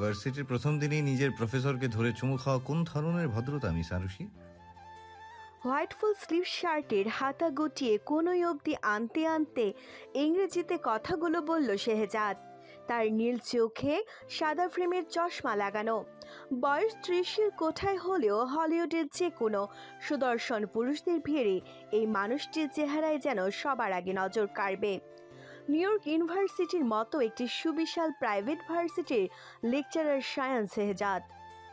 ভার্সিটির প্রথম দিনই নিজের প্রফেসরকে ধরে চুমু খাওয়া কোন ধরনের ভদ্রতা miss Arushi? White full sleeve শার্টের হাতা গুটিয়ে কোনোই অবধি আনতে আনতে ইংরেজিতে কথাগুলো বলল শেহজাদ। তার নীল চোখে সাদা ফ্রেমের চশমা লাগানো, বয়স 30-এর কোঠায় হলেও হলিউডের যে কোনো সুদর্শন পুরুষদের ভিড়ে এই মানুষটির চেহারায় যেন সবার আগে নজর কাড়বে। নিউ ইয়র্ক ইউনিভার্সিটির মতো একটি সুবিশাল প্রাইভেট ভার্সিটির লেকচারার সায়ান শেহজাদ।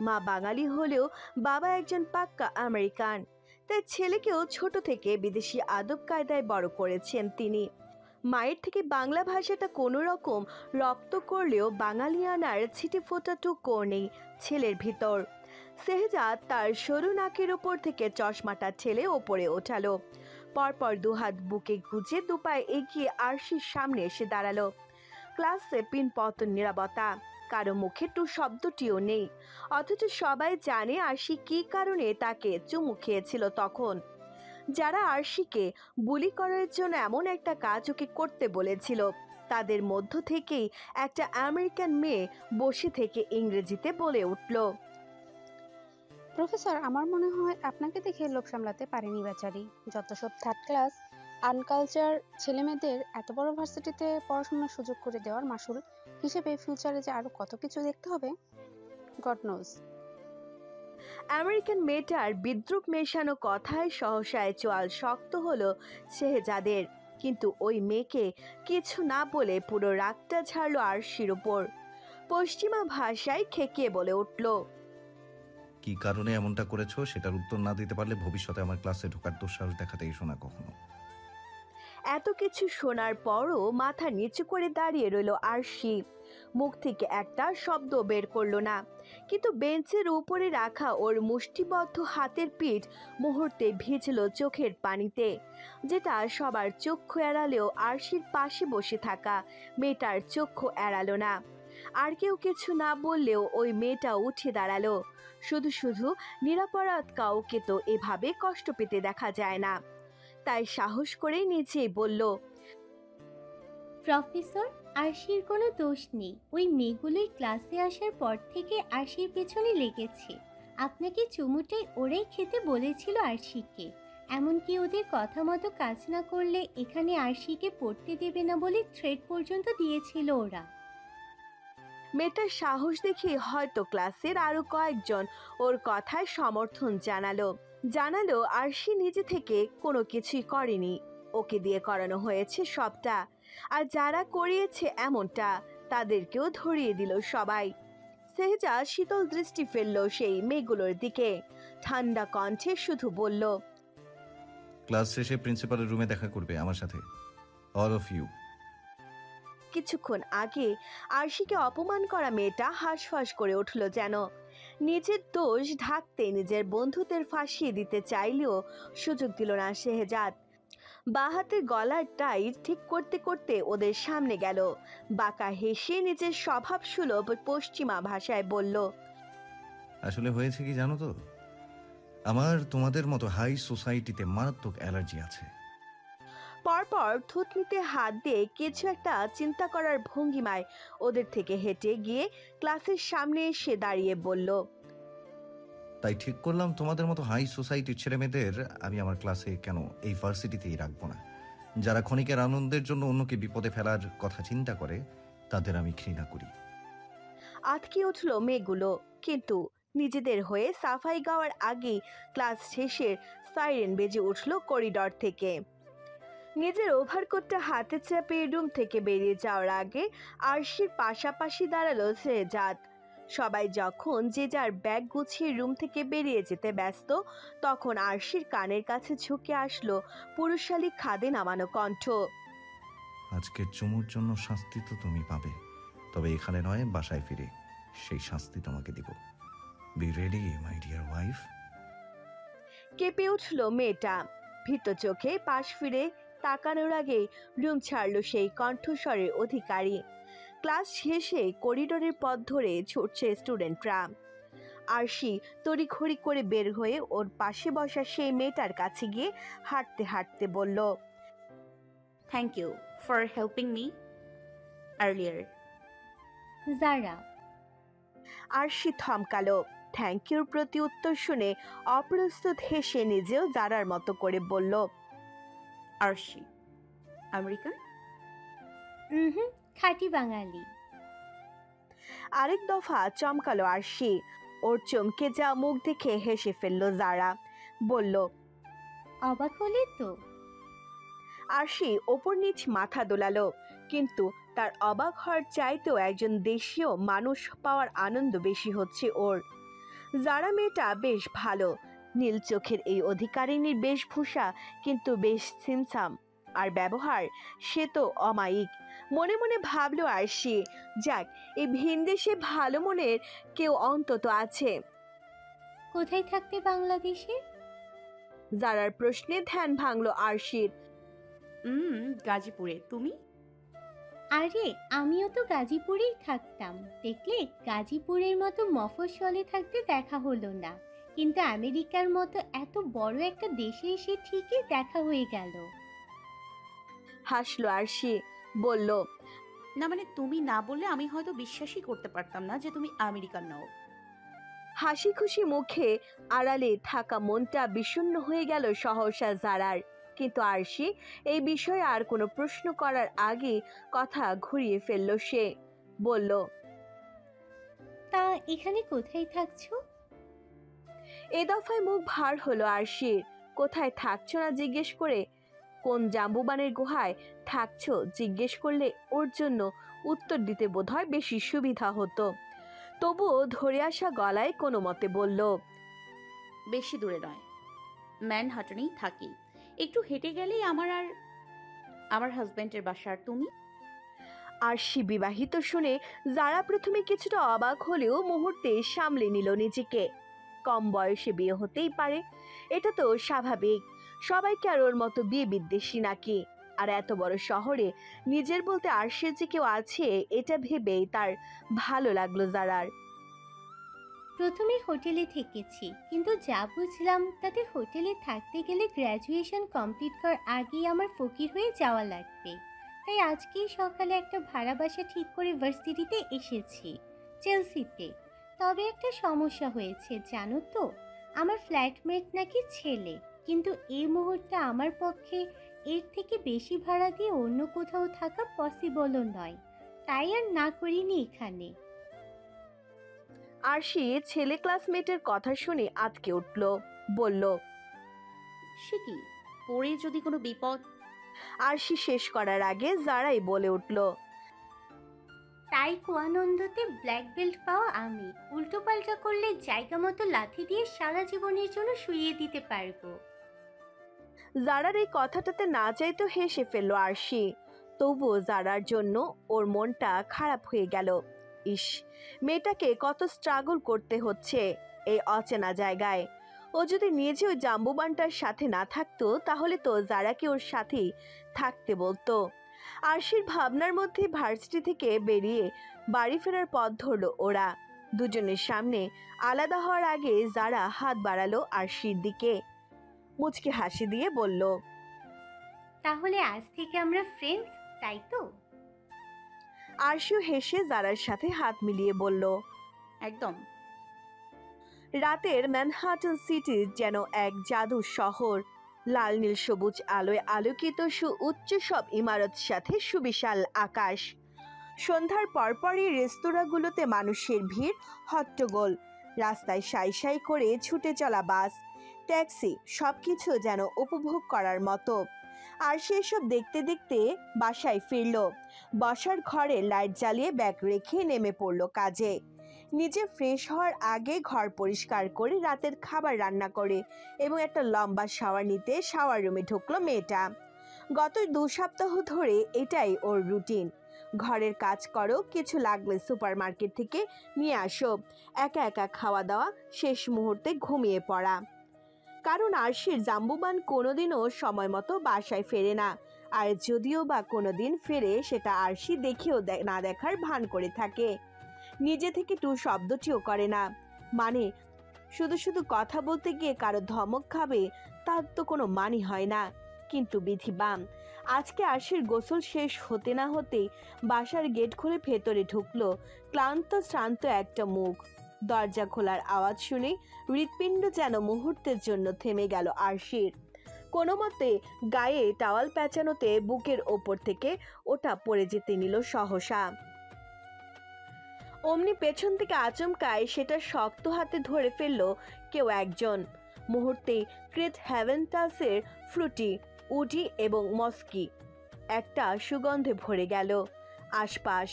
মা বাঙালি হলেও বাবা একজন পাক্কা আমেরিকান। তাই ছেলেকেও ছোট থেকে বিদেশি আদব কায়দায় বড় করেছেন তিনি। মায়ের থেকে বাংলা ভাষাটা কোনো রকম রপ্ত করলেও বাঙালিয়ানার ছিটে ফোটাটুকু নেই ছেলের ভিতর। শেহজাদ তার সরু নাকের ওপর থেকে চশমাটা ঠেলে ওপরে ওঠালো। পরপর দুহাত বুকে গুজে দুপায়ে এগিয়ে আরশির সামনে এসে দাঁড়ালো। ক্লাসে পিনপতন নীরবতা, কারো মুখে টু শব্দটিও নেই। অথচ সবাই জানে আরশি কী কারণে তাকে চুমু খেয়েছিল তখন। যারা আরশিকে বুলি করার জন্য এমন একটা কাজ ওকে করতে বলেছিল, তাদের মধ্য থেকেই একটা আমেরিকান মেয়ে বসে থেকে ইংরেজিতে বলে উঠল, প্রফেসর, আমার মনে হয় আপনাকে দেখে লোভ সামলাতে পারেনি বেচারি। যত সব থার্ড ক্লাস আনকালচার ছেলেমেয়েদের এত বড় ভার্সিটিতে পড়াশোনার সুযোগ করে দেওয়ার মাসুল হিসেবে ফিউচারে যে আরো কত কিছু দেখতে হবে, গড নোজ। আমেরিকান মেয়েটার বিদ্রুপ মেশানো কথায় সহসায় চোয়াল শক্ত হলো শেহজাদের। কিন্তু ওই মেয়েকে কিছু না বলে পুরো রাগটা ঝাড়লো আরশির উপর। পশ্চিমা ভাষায় খেকিয়ে বলে উঠল, কি কারণে এমনটা করেছো সেটার উত্তর না দিতে পারলে ভবিষ্যতে আমার ক্লাসে ঢোকার দুঃসাহস দেখাতেই শোনা কখনো। এত কিছু শোনার পরও মাথা নিচু করে দাঁড়িয়ে রইল আরশি। মুখ থেকে একটা শব্দ বের করলো না। কিন্তু বেঞ্চের উপরে রাখা ওর মুষ্টিবদ্ধ হাতের পিঠ মুহূর্তে ভিজল চোখের পানিতে, যেটা সবার চক্ষু এড়ালেও আরশির পাশে বসে থাকা মেয়েটার চক্ষু এড়ালো না। আর কেউ কিছু না বললেও ওই মেয়েটা উঠে দাঁড়ালো। শুধু শুধু নিরাপরাধ কাউকে তো এভাবে কষ্ট পেতে দেখা যায় না। তাই সাহস করে নিজেই বলল, প্রফেসর, আরশির কোনো দোষ নেই। ওই মেয়েগুলোই ক্লাসে আসার পর থেকে আরশির পেছনে লেগেছে। আপনাকে চুমুটে ওরাই খেতে বলেছিল আরশিকে। এমনকি ওদের কথা মতো কাজ না করলে এখানে আরশিকে পড়তে দেবে না বলে থ্রেট পর্যন্ত দিয়েছিল ওরা। মেয়েটার সাহস দেখে হয়তো ক্লাসের আরো কয়েকজন ওর কথায় সমর্থন জানালো আরশি নিজে থেকে কোনো কিছুই করেনি, ওকে দিয়ে করানো হয়েছে সবটা। আর যারা করিয়েছে এমনটা তাদেরকেও ধরিয়ে দিল সবাই। শেহজা শীতল দৃষ্টি ফেললো সেই মেয়েগুলোর দিকে, ঠান্ডা কণ্ঠে শুধু বলল, ক্লাস শেষে প্রিন্সিপালের রুমে দেখা করবে আমার সাথে, অল অফ ইউ। কিছুক্ষণ আগে আরশিকে অপমান করা মেয়েটা হাঁসফাঁস করে উঠল যেন। নিজের দোষ ঢাকতে নিজের বন্ধুদের ফাঁসিয়ে দিতে চাইলেও সুযোগ দিল না শেহজাদ। বাঁ হাতের গলার টাইট ঠিক করতে করতে ওদের সামনে গেল। বাঁকা হেসে নিজের স্বভাব সুলভ পশ্চিমা ভাষায় বলল, আসলে হয়েছে কি জানো তো, আমার তোমাদের মতো হাই সোসাইটিতে মারাত্মক অ্যালার্জি আছে। পরপর থুতনিতে হাত দিয়ে কিছু একটা চিন্তা করার ভঙ্গিমায় ওদের থেকে হেঁটে গিয়ে ক্লাসের সামনে এসে দাঁড়িয়ে বলল, তাই ঠিক করলাম তোমাদের মতো হাই সোসাইটির ছেলেমেয়েদের আমি আমার ক্লাসে কেন এই ভার্সিটিতেই রাখবো না। যারা ক্ষণিকের আনন্দের জন্য অন্যকে বিপদে ফেলার কথা চিন্তা করে তাদের আমি ঘৃণা করি। আটকে উঠল মেয়েগুলো, কিন্তু নিজেদের হয়ে সাফাই গাওয়ার আগেই ক্লাস শেষের সাইরেন বেজে উঠল করিডর থেকে। নিজের ওভারকোটটা হাতে চাপে রুম থেকে বেরিয়ে যাওয়ার আগে আরশির পাশাপাশি দাঁড়ালো শেহজাদ। সবাই যখন যে যার ব্যাগ গুছিয়ে রুম থেকে বেরিয়ে যেতে ব্যস্ত, তখন আরশির কানের কাছে ঝুঁকে আসলো পুরুষালী খাদে নামানো কণ্ঠ, আজকের চুমুর জন্য শাস্তি তো তুমি পাবে, তবে এখানে নয়, বাসায় ফিরে সেই শাস্তি তোমাকে দিব। Be ready my dear wife. কেঁপে উঠল মেয়েটা। ভীত চোখে পাশ ফিরে তাকানোর আগে রুম ছাড়ল সেই কণ্ঠস্বরের অধিকারী। ক্লাস শেষে করিডোরের পথ ধরে ছুটছে স্টুডেন্টরা। আরশি তড়িঘড়ি করে বের হয়ে ওর পাশে বসা সেই মেয়েটার কাছে গিয়ে হাঁটতে হাঁটতে বলল, thank you for helping me earlier. যারা আরশি থমকালো। থ্যাংক ইউর প্রতি উত্তর শুনে অপ্রস্তুত হেসে নিজেও জারার মতো করে বলল, আরশি আমেরিকান। হুম, খাঁটি বাঙালি। আরেক দফা চমকালো আরশি। ওর চমকে যা মুখ দেখে হেসে ফেলল জারা। বলল, অবাক হলে তো? আরশি ওপর নিচ মাথা দোলালো, কিন্তু তার অবাক হওয়ার চাইতেও একজন দেশীয় মানুষ পাওয়ার আনন্দ বেশি হচ্ছে ওর। জারা মেয়েটা বেশ ভালো। নীল চোখের এই অধিকারিণীর বেশভূষা কিন্তু বেশ ছিমছাম, আর ব্যবহার সে তো অমায়িক। মনে মনে ভাবলো আরশি, যাক, এই ভিনদেশে ভালো মনের কেউ অন্তত আছে। কোথায় থাকতে বাংলাদেশে? জারার প্রশ্নে ধ্যান ভাঙলো আরশির। গাজীপুরে। তুমি? আরে আমিও তো গাজীপুরেই থাকতাম। দেখলে, গাজীপুরের মতো মফস্বলে থাকতে দেখা হলো না, কিন্তু আমেরিকার মতো এত বড় একটা দেশে এসে ঠিকই দেখা হয়ে গেল। হাসলো আরশি। বলল, না মানে তুমি না বললে আমি হয়তো বিশ্বাসই করতে পারতাম না যে তুমি আমেরিকান নও। হাসি খুশি মুখে আড়ালে থাকা মনটা বিষণ্ণ হয়ে গেল সহসা জারার। কিন্তু আরশি এই বিষয়ে আর কোনো প্রশ্ন করার আগে কথা ঘুরিয়ে ফেলল সে। বলল, তা এখানে কোথায় থাকছো? এ দফায় মুখ ভার হলো আরশির। কোথায় থাকছো না জিজ্ঞেস করে, কোন জাম্বুবানের গুহায় থাকছো জিজ্ঞেস করলে ওর জন্য উত্তর দিতে বোধহয় বেশি সুবিধা হতো। তবুও ধরে আসা গলায় কোনো মতে বলল, বেশি দূরে নয়, ম্যানহাটনেই থাকি। একটু হেঁটে গেলেই আমার হাজবেন্ডের বাসা। আর তুমি? আরশি বিবাহিত শুনে যারা প্রথমে কিছুটা অবাক হলেও মুহূর্তে সামলে নিল নিজেকে। কম বয়সে বিয়ে হতেই পারে, এটা তো স্বাভাবিক। সবাইকে আর ওর মতো বিয়ে বিদ্বেষী নাকি? আর এত বড় শহরে নিজের বলতে আরশির যে কেউ আছে এটা ভেবেই তার ভালো লাগলো জারার। প্রথমে হোটেলে থেকেছি, কিন্তু যা বুঝলাম তাতে হোটেলে থাকতে গেলে গ্র্যাজুয়েশন কমপ্লিট করার আগেই আমার ফকির হয়ে যাওয়া লাগবে। তাই আজকেই সকালে একটা ভাড়া বাসা ঠিক করে ভার্সিটিতে এসেছি, চেলসিতে। তবে একটা সমস্যা হয়েছে জানো তো, আমার ফ্ল্যাটমেট নাকি ছেলে, কিন্তু এই মুহূর্তে আমার পক্ষে এর থেকে বেশি ভাড়া দিয়ে অন্য কোথাও থাকা পসিবলও নয়, তাই আর না করিনি এখানে। আরশি ছেলে ক্লাসমেটের কথা শুনে আঁতকে উঠল। বলল, সে কি, পরে যদি কোনো বিপদ? আরশি শেষ করার আগে জারাই বলে উঠল, তাই কুয়ানন্দতে ব্ল্যাক বেল্ট পাওয়া আমি উল্টোপাল্টা করলে জায়গা মতো লাথি দিয়ে সারা জীবনের জন্য শুইয়ে দিতে পারবো। জারার এই কথাটাতে না চাইতো হেসে ফেলল আরশি। তবুও জারার জন্য ওর মনটা খারাপ হয়ে গেল। ইস, মেয়েটাকে কত স্ট্রাগল করতে হচ্ছে এই অচেনা জায়গায়। ও যদি নিজে ওই জাম্বুবানটার সাথে না থাকতো তাহলে তো জারাকে ওর সাথেই থাকতে বলতো। আরশির ভাবনার মধ্যে ভার্সিটি থেকে বেরিয়ে বাড়ি ফেরার পথ ধরলো ওরা। দুজনের সামনে আলাদা হওয়ার আগে জারা হাত বাড়ালো আরশির দিকে। মুচকি হাসি দিয়ে বলল, তাহলে আজ থেকে আমরা ফ্রেন্ডস, তাই তো? আরশিও হেসে জারার সাথে হাত মিলিয়ে বলল, একদম। রাতের ম্যানহাটন সিটি যেন এক জাদু শহর। লাল নীল সবুজ আলোয় আলোকিত সুউচ্চ সব ইমারত সাথে সুবিশাল আকাশ। সন্ধ্যার পরপরই রেস্তোরাঁগুলোতে মানুষের ভিড়, হট্টগোল। রাস্তায় সাই সাই করে ছুটে চলা বাস, ট্যাক্সি, সবকিছু যেন উপভোগ করার মতো। আর সেসব দেখতে দেখতে বাসায় ফিরল। বসার ঘরে লাইট জ্বালিয়ে ব্যাগ রেখে নেমে পড়ল কাজে। নিজে ফ্রেশ হওয়ার আগে ঘর পরিষ্কার করে রাতের খাবার রান্না করে এবং একটা লম্বা শাওয়ার নিতে শাওয়ার রুমে ঢুকলো মেয়েটা। গত 2 সপ্তাহ ধরে এটাই ওর রুটিন। ঘরের কাজ করো, কিছু লাগলে সুপারমার্কেট থেকে নিয়ে আসো, একা একা খাওয়া দাওয়া, শেষ মুহূর্তে ঘুমিয়ে পড়া। কারণ আরশির জাম্বুবান কোনোদিনও সময় মতো বাসায় ফেরে না। আর যদিও বা কোনোদিন ফেরে, সেটা আরশি দেখেও না দেখার ভান করে থাকে। নিজে থেকে টু শব্দটিও করে না। মানে শুধু শুধু কথা বলতে গিয়ে কারো ধমক খাবে, তার তো কোনো মানে হয় না। কিন্তু বিধিবান, আজকে আরশির গোসল শেষ হতে না হতেই বাসার গেট খুলে ভেতরে ঢুকলো ক্লান্ত শ্রান্ত একটা মুখ। দরজা খোলার আওয়াজ শুনে হৃৎপিণ্ড যেন মুহূর্তের জন্য থেমে গেল আরশির। কোনো মতে গায়ে টাওয়াল পেঁচানোতে বুকের ওপর থেকে ওটা পড়ে যেতে নিল সহসা। অমনি পেছন থেকে আচমকায় সেটা শক্ত হাতে ধরে ফেলল কেউ একজন। মুহূর্তেই ক্রিট হ্যাভেন্টাসের ফ্রুটি, উডি এবং মস্কি একটা সুগন্ধে ভরে গেল আশপাশ।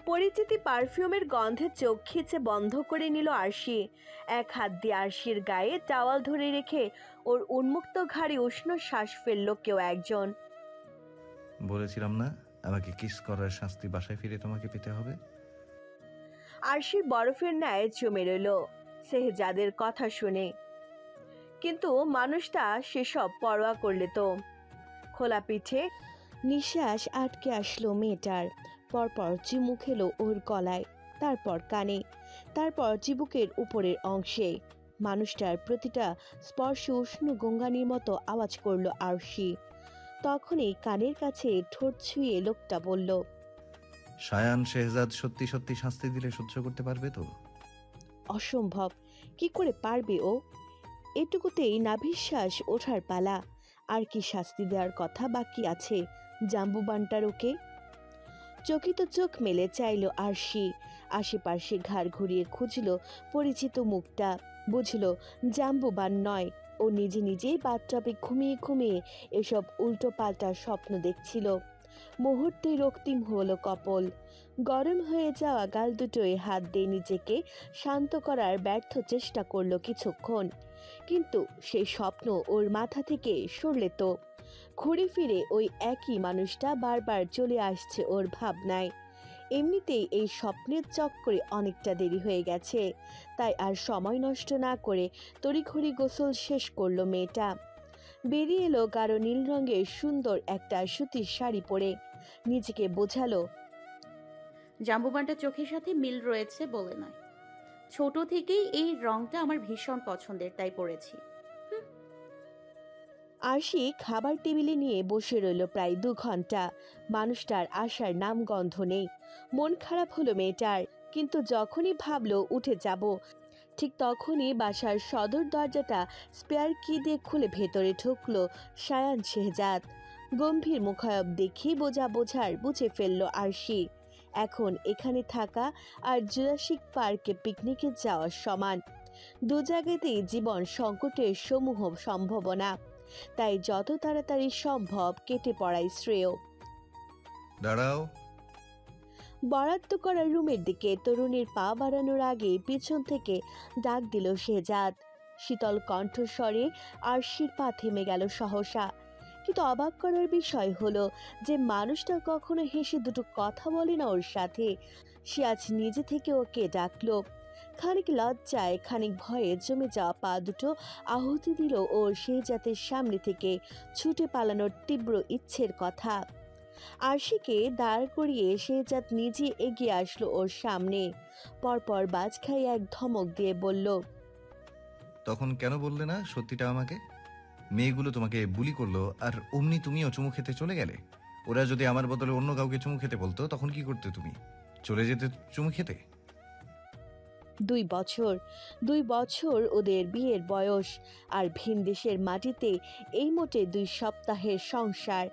পরিচিতি পারফিউমের গন্ধে চোখ খিচে বন্ধ করে নিল আরশি। এক হাত দিয়ে আরশির গায়ে টাওয়াল ধরে রেখে ওর উন্মুক্ত ঘাড়ে উষ্ণ শ্বাস ফেলল কেউ একজন। বলেছিলাম না আমাকে কিস করার শাস্তি বাসায় ফিরে তোমাকে পেতে হবে। আরশির বরফের ন্যায় জমে রইল শেহজাদের কথা শুনে, কিন্তু মানুষটা সেসব পরোয়া করলে তো। খোলা পিঠে নিঃশ্বাস আটকে আসলো মেয়েটার। পরপর চিমু খেলো ওর গলায়, তারপর কানে, তারপর চিবুকের উপরের অংশে। মানুষটার প্রতিটা স্পর্শে উষ্ণ গঙ্গানির মতো আওয়াজ করলো আরশি। তখনই কানের কাছে ঠোঁট ছুঁয়ে লোকটা বলল, শায়ান শেহজাদ সত্যি সত্যি শাস্তি দিলে সহ্য করতে পারবে তো? অসম্ভব, কি করে পারবে ও? এটুকুতেই নাভিশ্বাস ওঠার পালা। আর কি শাস্তি দেওয়ার কথা বাকি আছে জাম্বুবানটার ওকে? চকিত চোখ মেলে চাইল আরশি। আশেপাশে ঘাড় ঘুরিয়ে খুঁজল পরিচিত মুখটা। বুঝল জাম্বুবান নয়, ও নিজে নিজেই বাথটবে ঘুমিয়ে ঘুমিয়ে এসব উল্টো পাল্টা স্বপ্ন দেখছিল। মুহূর্তে রক্তিম হলো কপল। গরম হয়ে যাওয়া গাল দুটোয় হাত দিয়ে নিজেকে শান্ত করার ব্যর্থ চেষ্টা করলো কিছুক্ষণ, কিন্তু সেই স্বপ্ন ওর মাথা থেকে সরলে তো। ঘুরে ফিরে ওই একই মানুষটা বারবার চলে আসছে ওর ভাবনায়। এমনিতেই এই স্বপ্নের চক্করে অনেকটা দেরি হয়ে গেছে, তাই আর সময় নষ্ট না করে তড়িঘড়ি গোসল শেষ করলো মেয়েটা। বেরিয়ে এলো গাঢ় নীল রঙের সুন্দর একটা সুতির শাড়ি পরে। নিজেকে বোঝালো, জাম্বুবানটা চোখের সাথে মিল রয়েছে বলে নয়, ছোট থেকেই এই রংটা আমার ভীষণ পছন্দের, তাই পরেছি। আরশি খাবার টেবিলে নিয়ে বসে রইল প্রায় 2 ঘন্টা। মানুষটার আসার নাম গন্ধ নেই। মন খারাপ হলো মেয়েটার, কিন্তু যখনই ভাবলো উঠে যাব, ঠিক তখনই বাসার সদর দরজাটা স্পেয়ার কি দিয়ে খুলে ভেতরে ঢুকলো শায়ান শেহজাদ। গম্ভীর মুখায়ব দেখি বোঝার বুঝে ফেলল আরশি। এখন এখানে থাকা আর জুরাসিক পার্কে পিকনিকে যাওয়ার সমান। দু জায়গাতেই জীবন সংকটের সমূহ সম্ভাবনা, তাই যত তাড়াতাড়ি সম্ভব কেটে পড়াই শ্রেয়। দাঁড়াও। বরাদ্দ করা রুমের দিকে তরুণীর পা বাড়ানোর আগে পিছন থেকে ডাক দিল শেহজাদ। শীতল কণ্ঠস্বরে আরশির পা থেমে গেল সহসা। কিন্তু অবাক করার বিষয় হলো যে মানুষটা কখনো হেসে দুটো কথা বলে না ওর সাথে, সে আজ নিজে থেকে ওকে ডাকলো। খানিক লজ্জায় খানিক ভয়ে জমে যাওয়া পা দুটো আহুতি দিল ওর শেহজাদের সামনে থেকে ছুটে পালানোর তীব্র ইচ্ছের কথা। আরশিকে দাঁড় করিয়ে শেহজাদ নিজে এগিয়ে আসলো ওর সামনে। পরপর বাজ খাইয়ে এক ধমক দিয়ে বলল, তখন কেন বললে না সত্যিটা আমাকে? মেয়েগুলো তোমাকে বুলি করলো আর অমনি তুমিও চুমু খেতে চলে গেলে। ওরা যদি আমার বদলে অন্য কাউকে চুমু খেতে বলতো তখন কি করতে তুমি? চলে যেতে চুমু খেতে? 2 বছর ওদের বিয়ের বয়স, আর ভিন দেশের মাটিতে এই মোটে 2 সপ্তাহের সংসার।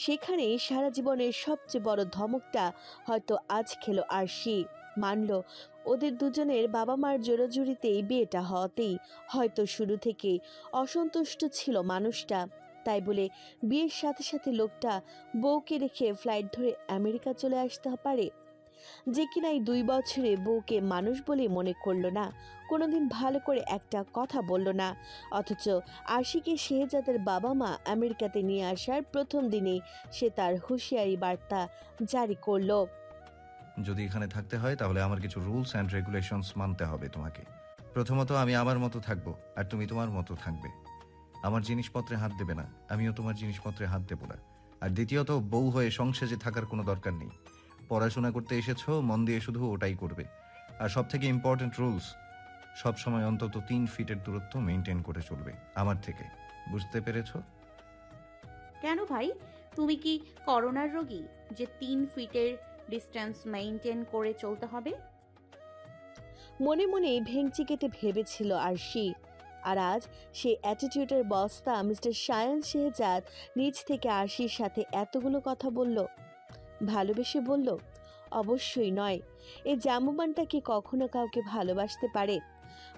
সেখানে সারা জীবনের সবচেয়ে বড় ধমকটা হয়তো আজ খেলো আরশি। মানল ওদের দুজনের বাবা মার জোরাজুরিতেই বিয়েটা হওয়াতেই হয়তো শুরু থেকে অসন্তুষ্ট ছিল মানুষটা, তাই বলে বিয়ের সাথে সাথে লোকটা বউকে রেখে ফ্লাইট ধরে আমেরিকা চলে আসতে পারে? যে কিনা এই 2 বছরে বউকে মানুষ বলে মনে করলো না, কোনোদিন ভালো করে একটা কথা বলল না, অথচ আশিকে শেহজাদের বাবা মা আমেরিকাতে নিয়ে আসার প্রথম দিনেই সে তার হুঁশিয়ারি বার্তা জারি করলো। যদি এখানে থাকতে হয় তাহলে আমার কিছু রুলস অ্যান্ড রেগুলেশনস মানতে হবে তোমাকে। প্রথমত, আমি আমার মতো থাকবো আর তুমি তোমার মতো থাকবে। আমার জিনিসপত্রে হাত দেবে না, আমিও তোমার জিনিসপত্রে হাত দেবো না। আর দ্বিতীয়ত, বউ হয়ে সংসারে থাকার কোনো দরকার নেই। পড়াশোনা করতে এসেছো, মন দিয়ে শুধু ওটাই করবে। আর সব থেকে ইম্পর্টেন্ট রুলস, সবসময় অন্তত 3 ফিটের দূরত্ব মেনটেন করে চলবে আমার থেকে। বুঝতে পেরেছো? কেন ভাই, তুমি কি করোনার রোগী যে 3 ফিটের ডিস্টেন্স মেইনটেইন করে চলতে হবে? মনে মনে ভেঙচি কেটে ভেবেছিল আরশি। আর আজ সেই অ্যাটিটিউডের বস্তা মিস্টার শায়ান শেহজাদ নিজ থেকে আরশির সাথে এতগুলো কথা বলল। ভালোবেসে বলল? অবশ্যই নয়। এই জামুবানটা কি কখনো কাউকে ভালোবাসতে পারে?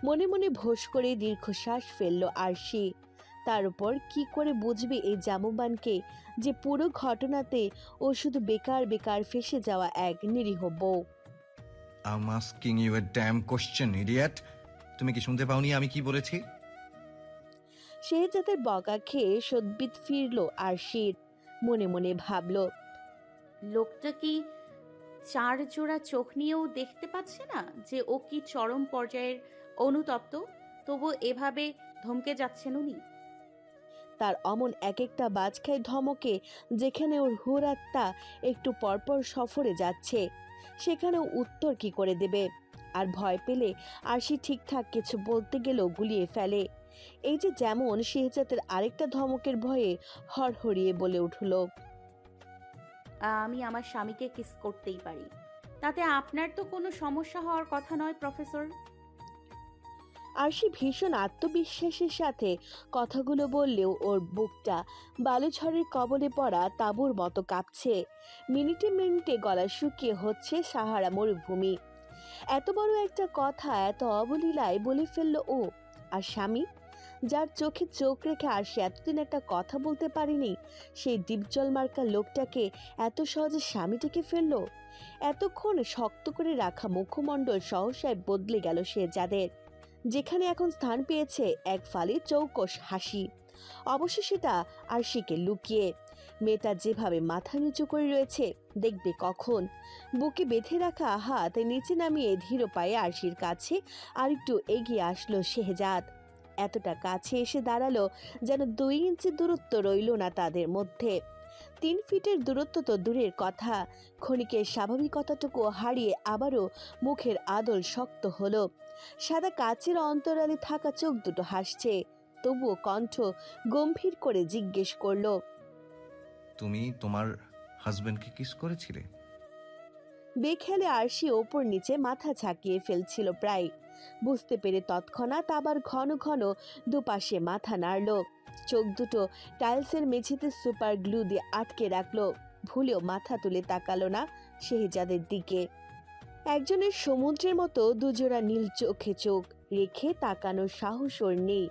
মনে মনে ভোঁস করে দীর্ঘশ্বাস ফেলল আরশি। তার উপর কি করে বুঝবে এই জামুবানকে যে পুরো ঘটনাতে ও শুধু বেকার বেকার ফেসে যাওয়া এক নিরীহ বউ। I am asking you a damn question, idiot. তুমি কি শুনতে পাওনি আমি কি বলেছি? শেহজাদের বকা খেয়ে সদ্বিত ফিরল আরশির। মনে মনে ভাবল, লোকটা কি 4 জোড়া চোখ নিয়েও দেখতে পাচ্ছে না যে ও কি চরম পর্যায়ের অনুতপ্ত? তবু এভাবে ধমকে যাচ্ছেন উনি। তার অমন এক একটা বাজখাই ধমকে যেখানে ওর হুরাত্মা একটু পরপর সফরে যাচ্ছে, সেখানেও উত্তর কি করে দেবে? আর ভয় পেলে আরশি ঠিকঠাক কিছু বলতে গেলেও গুলিয়ে ফেলে। এই যে যেমন শেহজাদের আরেকটা ধমকের ভয়ে হড়হড়িয়ে বলে উঠল, আমি আমার স্বামীকে কিস করতেই পারি, তাতে আপনার তো কোনো সমস্যা হওয়ার কথা নয় প্রফেসর। আরশি ভীষণ আত্মবিশ্বাসের সাথে কথাগুলো বললেও ওর বুকটা বালুঝড়ের কবলে পড়া তাঁবুর মতো কাঁপছে। মিনিটে মিনিটে গলা শুকিয়ে হচ্ছে সাহারা মরুভূমি। এত বড় একটা কথা এত অবলীলায় বলে ফেললো ও। আর স্বামী, যার চোখে চোখ রেখে আরশি এতদিন একটা কথা বলতে পারিনি, সেই ডিপজল মার্কা লোকটাকে এত সহজে স্বামীটিকে ফেললো। এতক্ষণ শক্ত করে রাখা মুখমণ্ডল সহসায় বদলে গেল শেহজাদের, যেখানে এখন স্থান পেয়েছে এক ফালি চৌকস হাসি। অবশ্য সেটা আরশিকে লুকিয়ে। মেয়েটা যেভাবে মাথা নিচু করে রয়েছে, দেখবে কখন। বুকে বেঁধে রাখা হাত নিচে নামিয়ে ধীর পায়ে আরশির কাছে আরেকটু এগিয়ে আসলো শেহজাদ। এতটা কাছে এসে দাঁড়ালো যেন 2 ইঞ্চি দূরত্ব রইল না তাদের মধ্যে। 3 ফিটের দূরত্ব তো দূরের কথা, ক্ষণিকের স্বাভাবিকতাটুকু হারিয়ে আবারও মুখের আদল শক্ত হলো। সাদা কাচের অন্তরালে থাকা চোখ দুটো হাসছে, তবুও কণ্ঠ গম্ভীর করে জিজ্ঞেস করলো, তুমি তোমার হাজবেন্ডকে কিস করেছিলে? বেখেলে আরশি ওপর নিচে মাথা ঝাঁকিয়ে ফেলছিল প্রায়। বুঝতে পেরে তৎক্ষণাৎ আবার ঘন ঘন দুপাশে মাথা নাড়ল। চোখ দুটো টাইলসের মেঝেতে সুপার গ্লু দিয়ে আটকে রাখলো। ভুলেও মাথা তুলে তাকালো না শেহজাদের দিকে। একজনের সমুদ্রের মতো দুজোড়া নীল চোখে চোখ রেখে তাকানোর সাহস ওর নেই।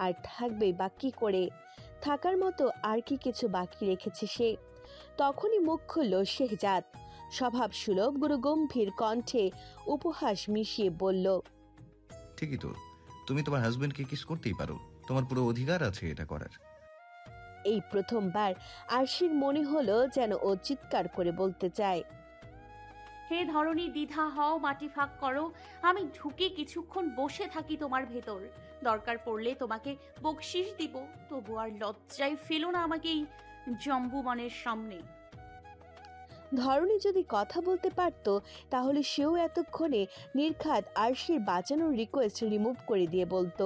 আর থাকবে বা কি করে? থাকার মতো আর কি কিছু বাকি রেখেছে সে? তখনই মুখ খুলল শেহজাদ। স্বভাব সুলভ গুরুগম্ভীর কণ্ঠে উপহাস মিশিয়ে বলল, ঠিকই তো, তুমি তোমার হাজবেন্ডকে কিস করতেই পারো, তোমার পুরো অধিকার আছে এটা করার। এই প্রথমবার আরশির মনে হলো যেন ও চিৎকার করে বলতে চায়, হে ধরনী, দ্বিধা হও, মাটি ফাঁক করো, আমি ঢুকে কিছুক্ষণ বসে থাকি তোমার ভেতর। দরকার পড়লে তোমাকে বকশিস দিব, তবু আর লজ্জায় ফেলো না আমাকে এই জম্বুমানের সামনে। ধরনী যদি কথা বলতে পারত তাহলে সেও এতক্ষণে নির্ঘাত আরশির বাঁচানোর রিকোয়েস্ট রিমুভ করে দিয়ে বলতো,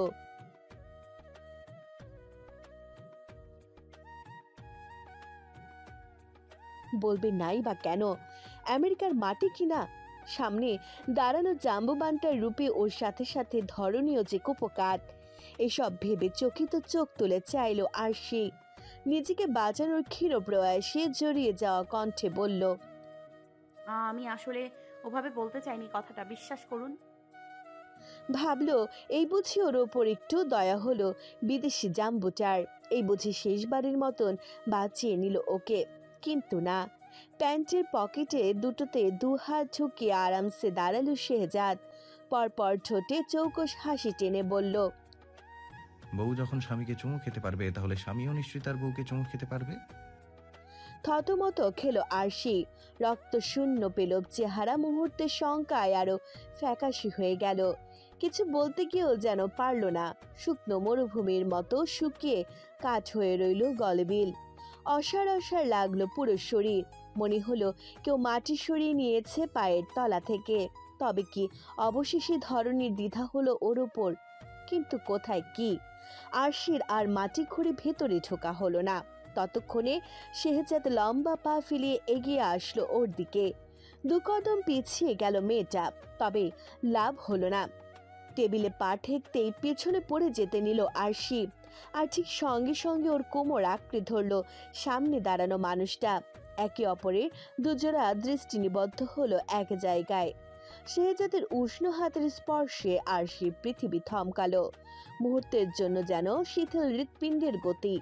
বলবে নাই বা কেন? আমেরিকার মাটি কিনা? সামনে দাঁড়ানো জাম্বুবানটার রূপে ওর সাথে সাথে ধরনীয় যে কুপকাত। এসব ভেবে চকিত চোখ তুলে চাইল আরশি। নিজেকে বাঁচানোর ক্ষীণ প্রয়াসে জড়িয়ে যাওয়া কণ্ঠে বলল, আমি আসলে ওভাবে বলতে চাইনি কথাটা, বিশ্বাস করুন। ভাবলো এই বুঝি ওর ওপর একটু দয়া হলো বিদেশি জাম্বুটার, এই বুঝি শেষবারের মতন বাঁচিয়ে নিল ওকে। কিন্তু না, প্যান্টের পকেটে দুটোতে 2 হাত ঢুকিয়ে আরামসে দাঁড়ালো শেহজাদ। পরপর ঠোঁটে চৌকস হাসি টেনে বলল, বউ যখন স্বামীকে চুমু খেতে পারবে, তাহলে স্বামীও নিশ্চয়ই তার বউকে চুমু খেতে পারবে। থতমত খেলো আরশি। রক্ত শূন্য পেল চেহারা, মুহূর্তে শঙ্কায় আরো ফ্যাকাশি হয়ে গেল। কিছু বলতে গিয়েও যেন পারল না। শুকনো মরুভূমির মতো শুকিয়ে কাঠ হয়ে রইল গলবিল। অসার অসার লাগলো পুরো শরীর। মনে হলো কেউ মাটি সরিয়ে নিয়েছে পায়ের তলা থেকে। তবে কি অবশেষে ধরনীর দ্বিধা হলো ওর ওপর? কিন্তু কোথায় কি? আরশির আর মাটি খুঁড়ে ভেতরে ঢোকা হলো না। ততক্ষণে শেহজাদ লম্বা পা ফেলিয়ে এগিয়ে আসলো ওর দিকে। দু কদম পিছিয়ে গেল মেয়েটা, তবে লাভ হলো না। টেবিলে পা ঠেকতেই পেছনে পড়ে যেতে নিল আরশি, আর ঠিক সঙ্গে সঙ্গে ওর কোমর আঁকড়ে ধরল সামনে দাঁড়ানো মানুষটা। একে অপরের দুজোড়া দৃষ্টি নিবদ্ধ হলো এক জায়গায়। শেহজাদের উষ্ণ হাতের স্পর্শে আরশির পৃথিবী থমকালো। মুহূর্তের জন্য যেন শিথিল হৃৎপিণ্ডের গতি।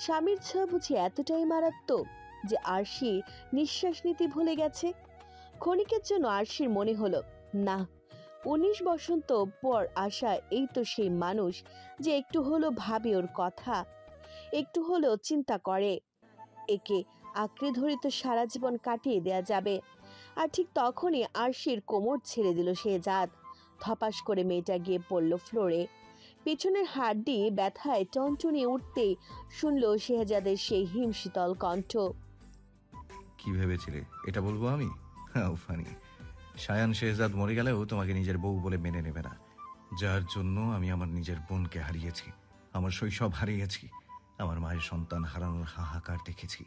স্বামীর ছোঁয়া বুঝি এতটাই মারাত্মক যে আরশি নিঃশ্বাস নিতে ভুলে গেছে। ক্ষণিকের জন্য আরশির মনে হলো, না, 19 বসন্ত পর আসা এই তো সেই মানুষ যে একটু হলো ভাবে ওর কথা, একটু হলো চিন্তা করে। একে আঁকড়ে ধরে তো সারা জীবন কাটিয়ে দেয়া যাবে। আর ঠিক তখনই আরশির কোমর ছেড়ে দিল শেহজাদ। ধপাস করে মেয়েটা গিয়ে পড়ল ফ্লোরে। পিছনের হাড্ডি ব্যথায় টনটনিয়ে উঠতেই শুনল শেহজাদের সেই হিমশীতল কণ্ঠ। কি ভেবেছিলে এটা বলবো আমি? ফানি। শায়ান শেহজাদ মরে গেলেও তোমাকে নিজের বউ বলে মেনে নেবে না, যার জন্য আমি আমার নিজের বোনকে হারিয়েছি, আমার শৈশব হারিয়েছি, আমার মায়ের সন্তান হারানোর হাহাকার দেখেছি।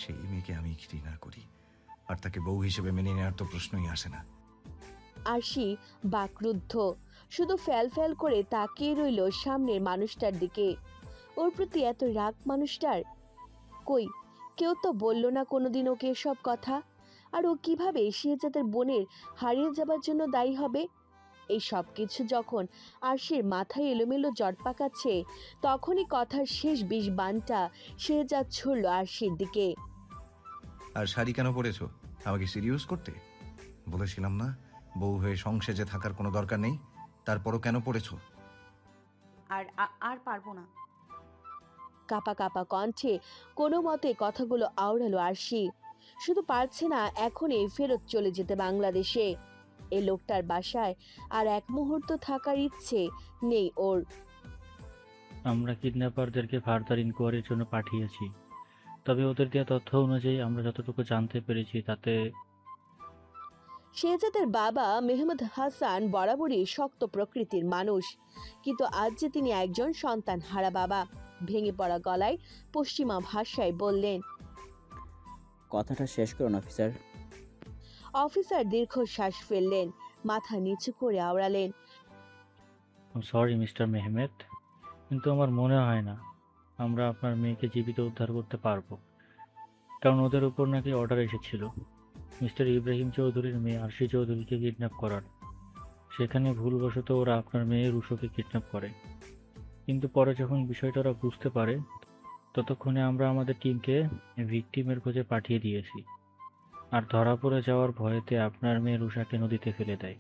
সেই মেয়েকে আমি ঘৃণা করি, আর তাকে বউ হিসেবে মেনে নেওয়ার তো প্রশ্নই আসে না। আরশি বাকরুদ্ধ, শুধু ফ্যাল ফ্যাল করে তাকিয়ে রইল সামনের মানুষটার দিকে। ওর প্রতি এত রাগ মানুষটার। কই, কেউ তো বলল না কোনোদিন ওকে এসব কথা। আর ও কিভাবে শেহজাদের বোনের হারিয়ে যাবার জন্য দায়ী হবে? এই সব কিছু যখন আরশির মাথায় এলোমেলো জট পাকাচ্ছে, তখনই কথার শেষ বিষ বানটা শেহজাদ ছুড়ল আরশির দিকে। আর শাড়ি কেন পরেছো? আমাকে সিরিয়াস করতে বলেছিলাম না বউ হয়ে সংসারে থাকার কোনো দরকার নেই, তারপরও কেন পরেছো? আর আর পারবো না। কাপা কাপা কণ্ঠে কোনো মতে কথাগুলো আওড়ালো আরশি। শুধু পারছে না এখনই ফেরত চলে যেতে বাংলাদেশে। এই লোকটার বাসায় আর এক মুহূর্ত থাকার ইচ্ছে নেই ওর। আমরা কিডন্যাপারদেরকে ফার্দার ইনকোয়ারির জন্য পাঠিয়েছি, তবে ওদের দেওয়া তথ্য অনুযায়ী আমরা যতটুকু জানতে পেরেছি তাতে শেহজাদের বাবা মেহমুদ হাসান বরাবরই শক্ত প্রকৃতির মানুষ, কিন্তু আজ যে তিনি একজন সন্তান হারা বাবা। ভেঙে পড়া গলায় পশ্চিমা ভাষায় বললেন, কথাটা শেষ করুন অফিসার। অফিসার দীর্ঘশ্বাস ফেললেন, মাথা নিচু করে আওড়ালেন, সরি মিস্টার মেহমেদ, কিন্তু আমার মনে হয় না আমরা আপনার মেয়েকে জীবিত উদ্ধার করতে পারবো, কারণ ওদের উপর নাকি অর্ডার এসেছিল মিস্টার ইব্রাহিম চৌধুরীর মেয়ে আরশি চৌধুরীকে কিডন্যাপ করার। সেখানে ভুলবশত ওরা আপনার মেয়ে রুশোকে কিডন্যাপ করে, কিন্তু পরে যখন বিষয়টা ওরা বুঝতে পারে ততক্ষণে আমরা আমাদের টিমকে ভিকটিমের খোঁজে পাঠিয়ে দিয়েছি, আর ধরা পড়ে যাওয়ার ভয়েতে আপনার মেয়ে রুষাকে নদীতে ফেলে দেয়।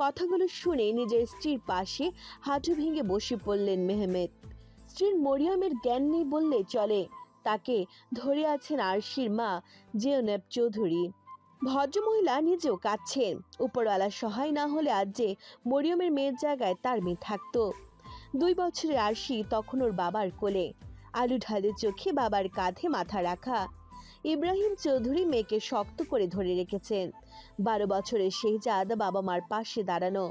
কথাগুলো শুনে নিজের স্ত্রীর পাশে হাঁটু ভেঙে বসে পড়লেন মেহমেদ। স্ত্রীর মরিয়মের জ্ঞান নেই বললে চলে। তাকে ধরে আছেন আরশির মা জেয়নেব চৌধুরী। ভদ্রমহিলা নিজেও কাঁদছেন। উপরওয়ালা সহায় না হলে আজ যে মরিয়মের মেয়ের জায়গায় তার মেয়ে থাকতো। 2 বছরের আরশি তখন ওর বাবার কোলে, আলু ঢালে চোখে বাবার কাঁধে মাথা রাখা। ইব্রাহিম চৌধুরী মেয়েকে শক্ত করে ধরে রেখেছেন। 12 বছরের শেহজাদ বাবা মার পাশে দাঁড়ানো,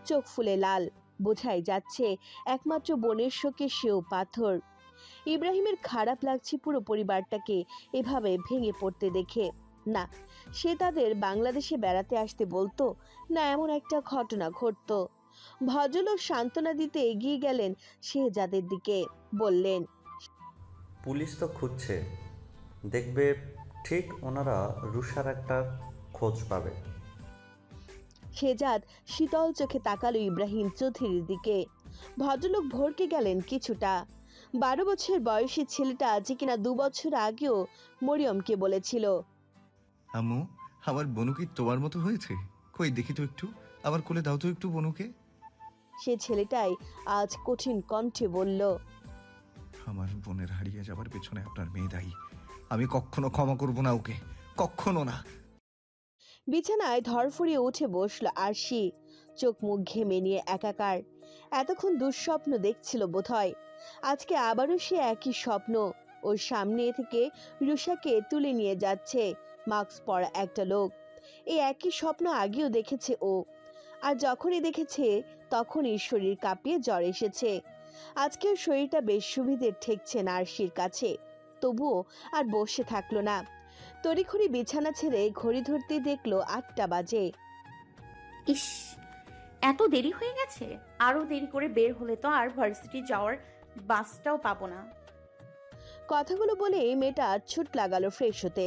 চোখ ফুলে লাল। বোঝাই যাচ্ছে একমাত্র বোনের শোকে সেও পাথর। ইব্রাহিমের খারাপ লাগছে পুরো পরিবারটাকে এভাবে ভেঙে পড়তে দেখে। না, সে তাদের বাংলাদেশে বেড়াতে আসতে বলতো, না এমন একটা ঘটনা ঘটতো। ভদ্রলোক সান্ত্বনা দিতে এগিয়ে গেলেন শেহজাদের দিকে, বললেন, পুলিশ তো খুঁজছে, দেখবে ঠিক ওনারা রুষার একটা খোঁজ পাবে। শেহজাদ শীতল চোখে তাকালো ইব্রাহিম চৌধুরীর দিকে। ভদ্রলোক ভরকে গেলেন কিছুটা। 12 বছর বয়সী ছেলেটা যে কিনা 2 বছর আগেও মরিয়মকে বলেছিল, আম্মু, আমার বনু কি তোমার মতো হয়েছে? কই দেখি তো একটু, আমার কোলে দাও তো একটু বনুকে। সে ছেলেটাই আজ কঠিন কণ্ঠে বলল, আমার বোনের হারিয়ে যাবার পেছনে আপনার মেয়ে দায়ী। আমি কখনো ক্ষমা করব না ওকে, কখনো না। বিছানায় ধরফড়িয়ে উঠে বসলো আরশি, চোখ মুখ ঘেমে নিয়ে একাকার। এতক্ষণ দুঃস্বপ্ন দেখছিল বোধহয়। আজকে আবারও সে একই স্বপ্ন। ওর সামনে থেকে রুষাকে তুলে নিয়ে যাচ্ছে মাস্ক পরা একটা লোক। এই একই স্বপ্ন আগেও দেখেছে ও, আর যখনই দেখেছে তখনই শরীর কাঁপিয়ে জ্বর এসেছে। আজকেও শরীরটা বেশ সুবিধের ঠেকছে আরশির কাছে। তবুও আর বসে থাকলো না, তড়িঘড়ি বিছানা ছেড়ে ঘড়ি ধরতে দেখলো 8টা বাজে। ইস, এত দেরি হয়ে গেছে। আরো দেরি করে বের হলে তো আর ভার্সিটি যাওয়ার বাসটাও পাবো না। কথাগুলো বলে মেয়েটা ছুট লাগালো ফ্রেশ হতে।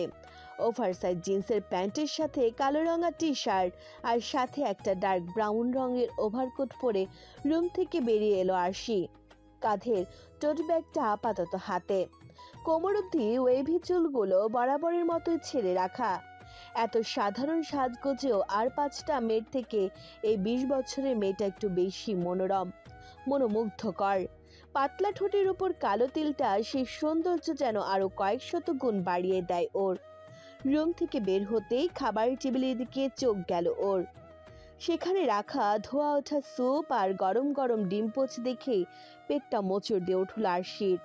ওভারসাইজ জিন্সের প্যান্টের সাথে কালো রঙা টি শার্ট আর সাথে একটা ডার্ক ব্রাউন রঙের ওভারকোট পরে রুম থেকে বেরিয়ে এলো আরশি। কাঁধের টোট ব্যাগটা আপাতত হাতে, কোমর অবধি ওয়েভি চুলগুলো বরাবরের মতোই ছেড়ে রাখা। এত সাধারণ সাজগোজেও আর 5টা মেয়ের থেকে এই 20 বছরের মেয়েটা একটু বেশি মনোরম, মনোমুগ্ধকর। পাতলা ঠোঁটের উপর কালো তিলটা সেই সৌন্দর্য যেন আরো কয়েক শত গুণ বাড়িয়ে দেয় ওর। রুম থেকে বের হতেই খাবার টেবিলের দিকে চোখ গেল ওর। সেখানে রাখা ধোয়া ওঠা স্যুপ আর গরম গরম ডিম পোচ দেখে পেটটা মোচড় দিয়ে উঠল আরশির।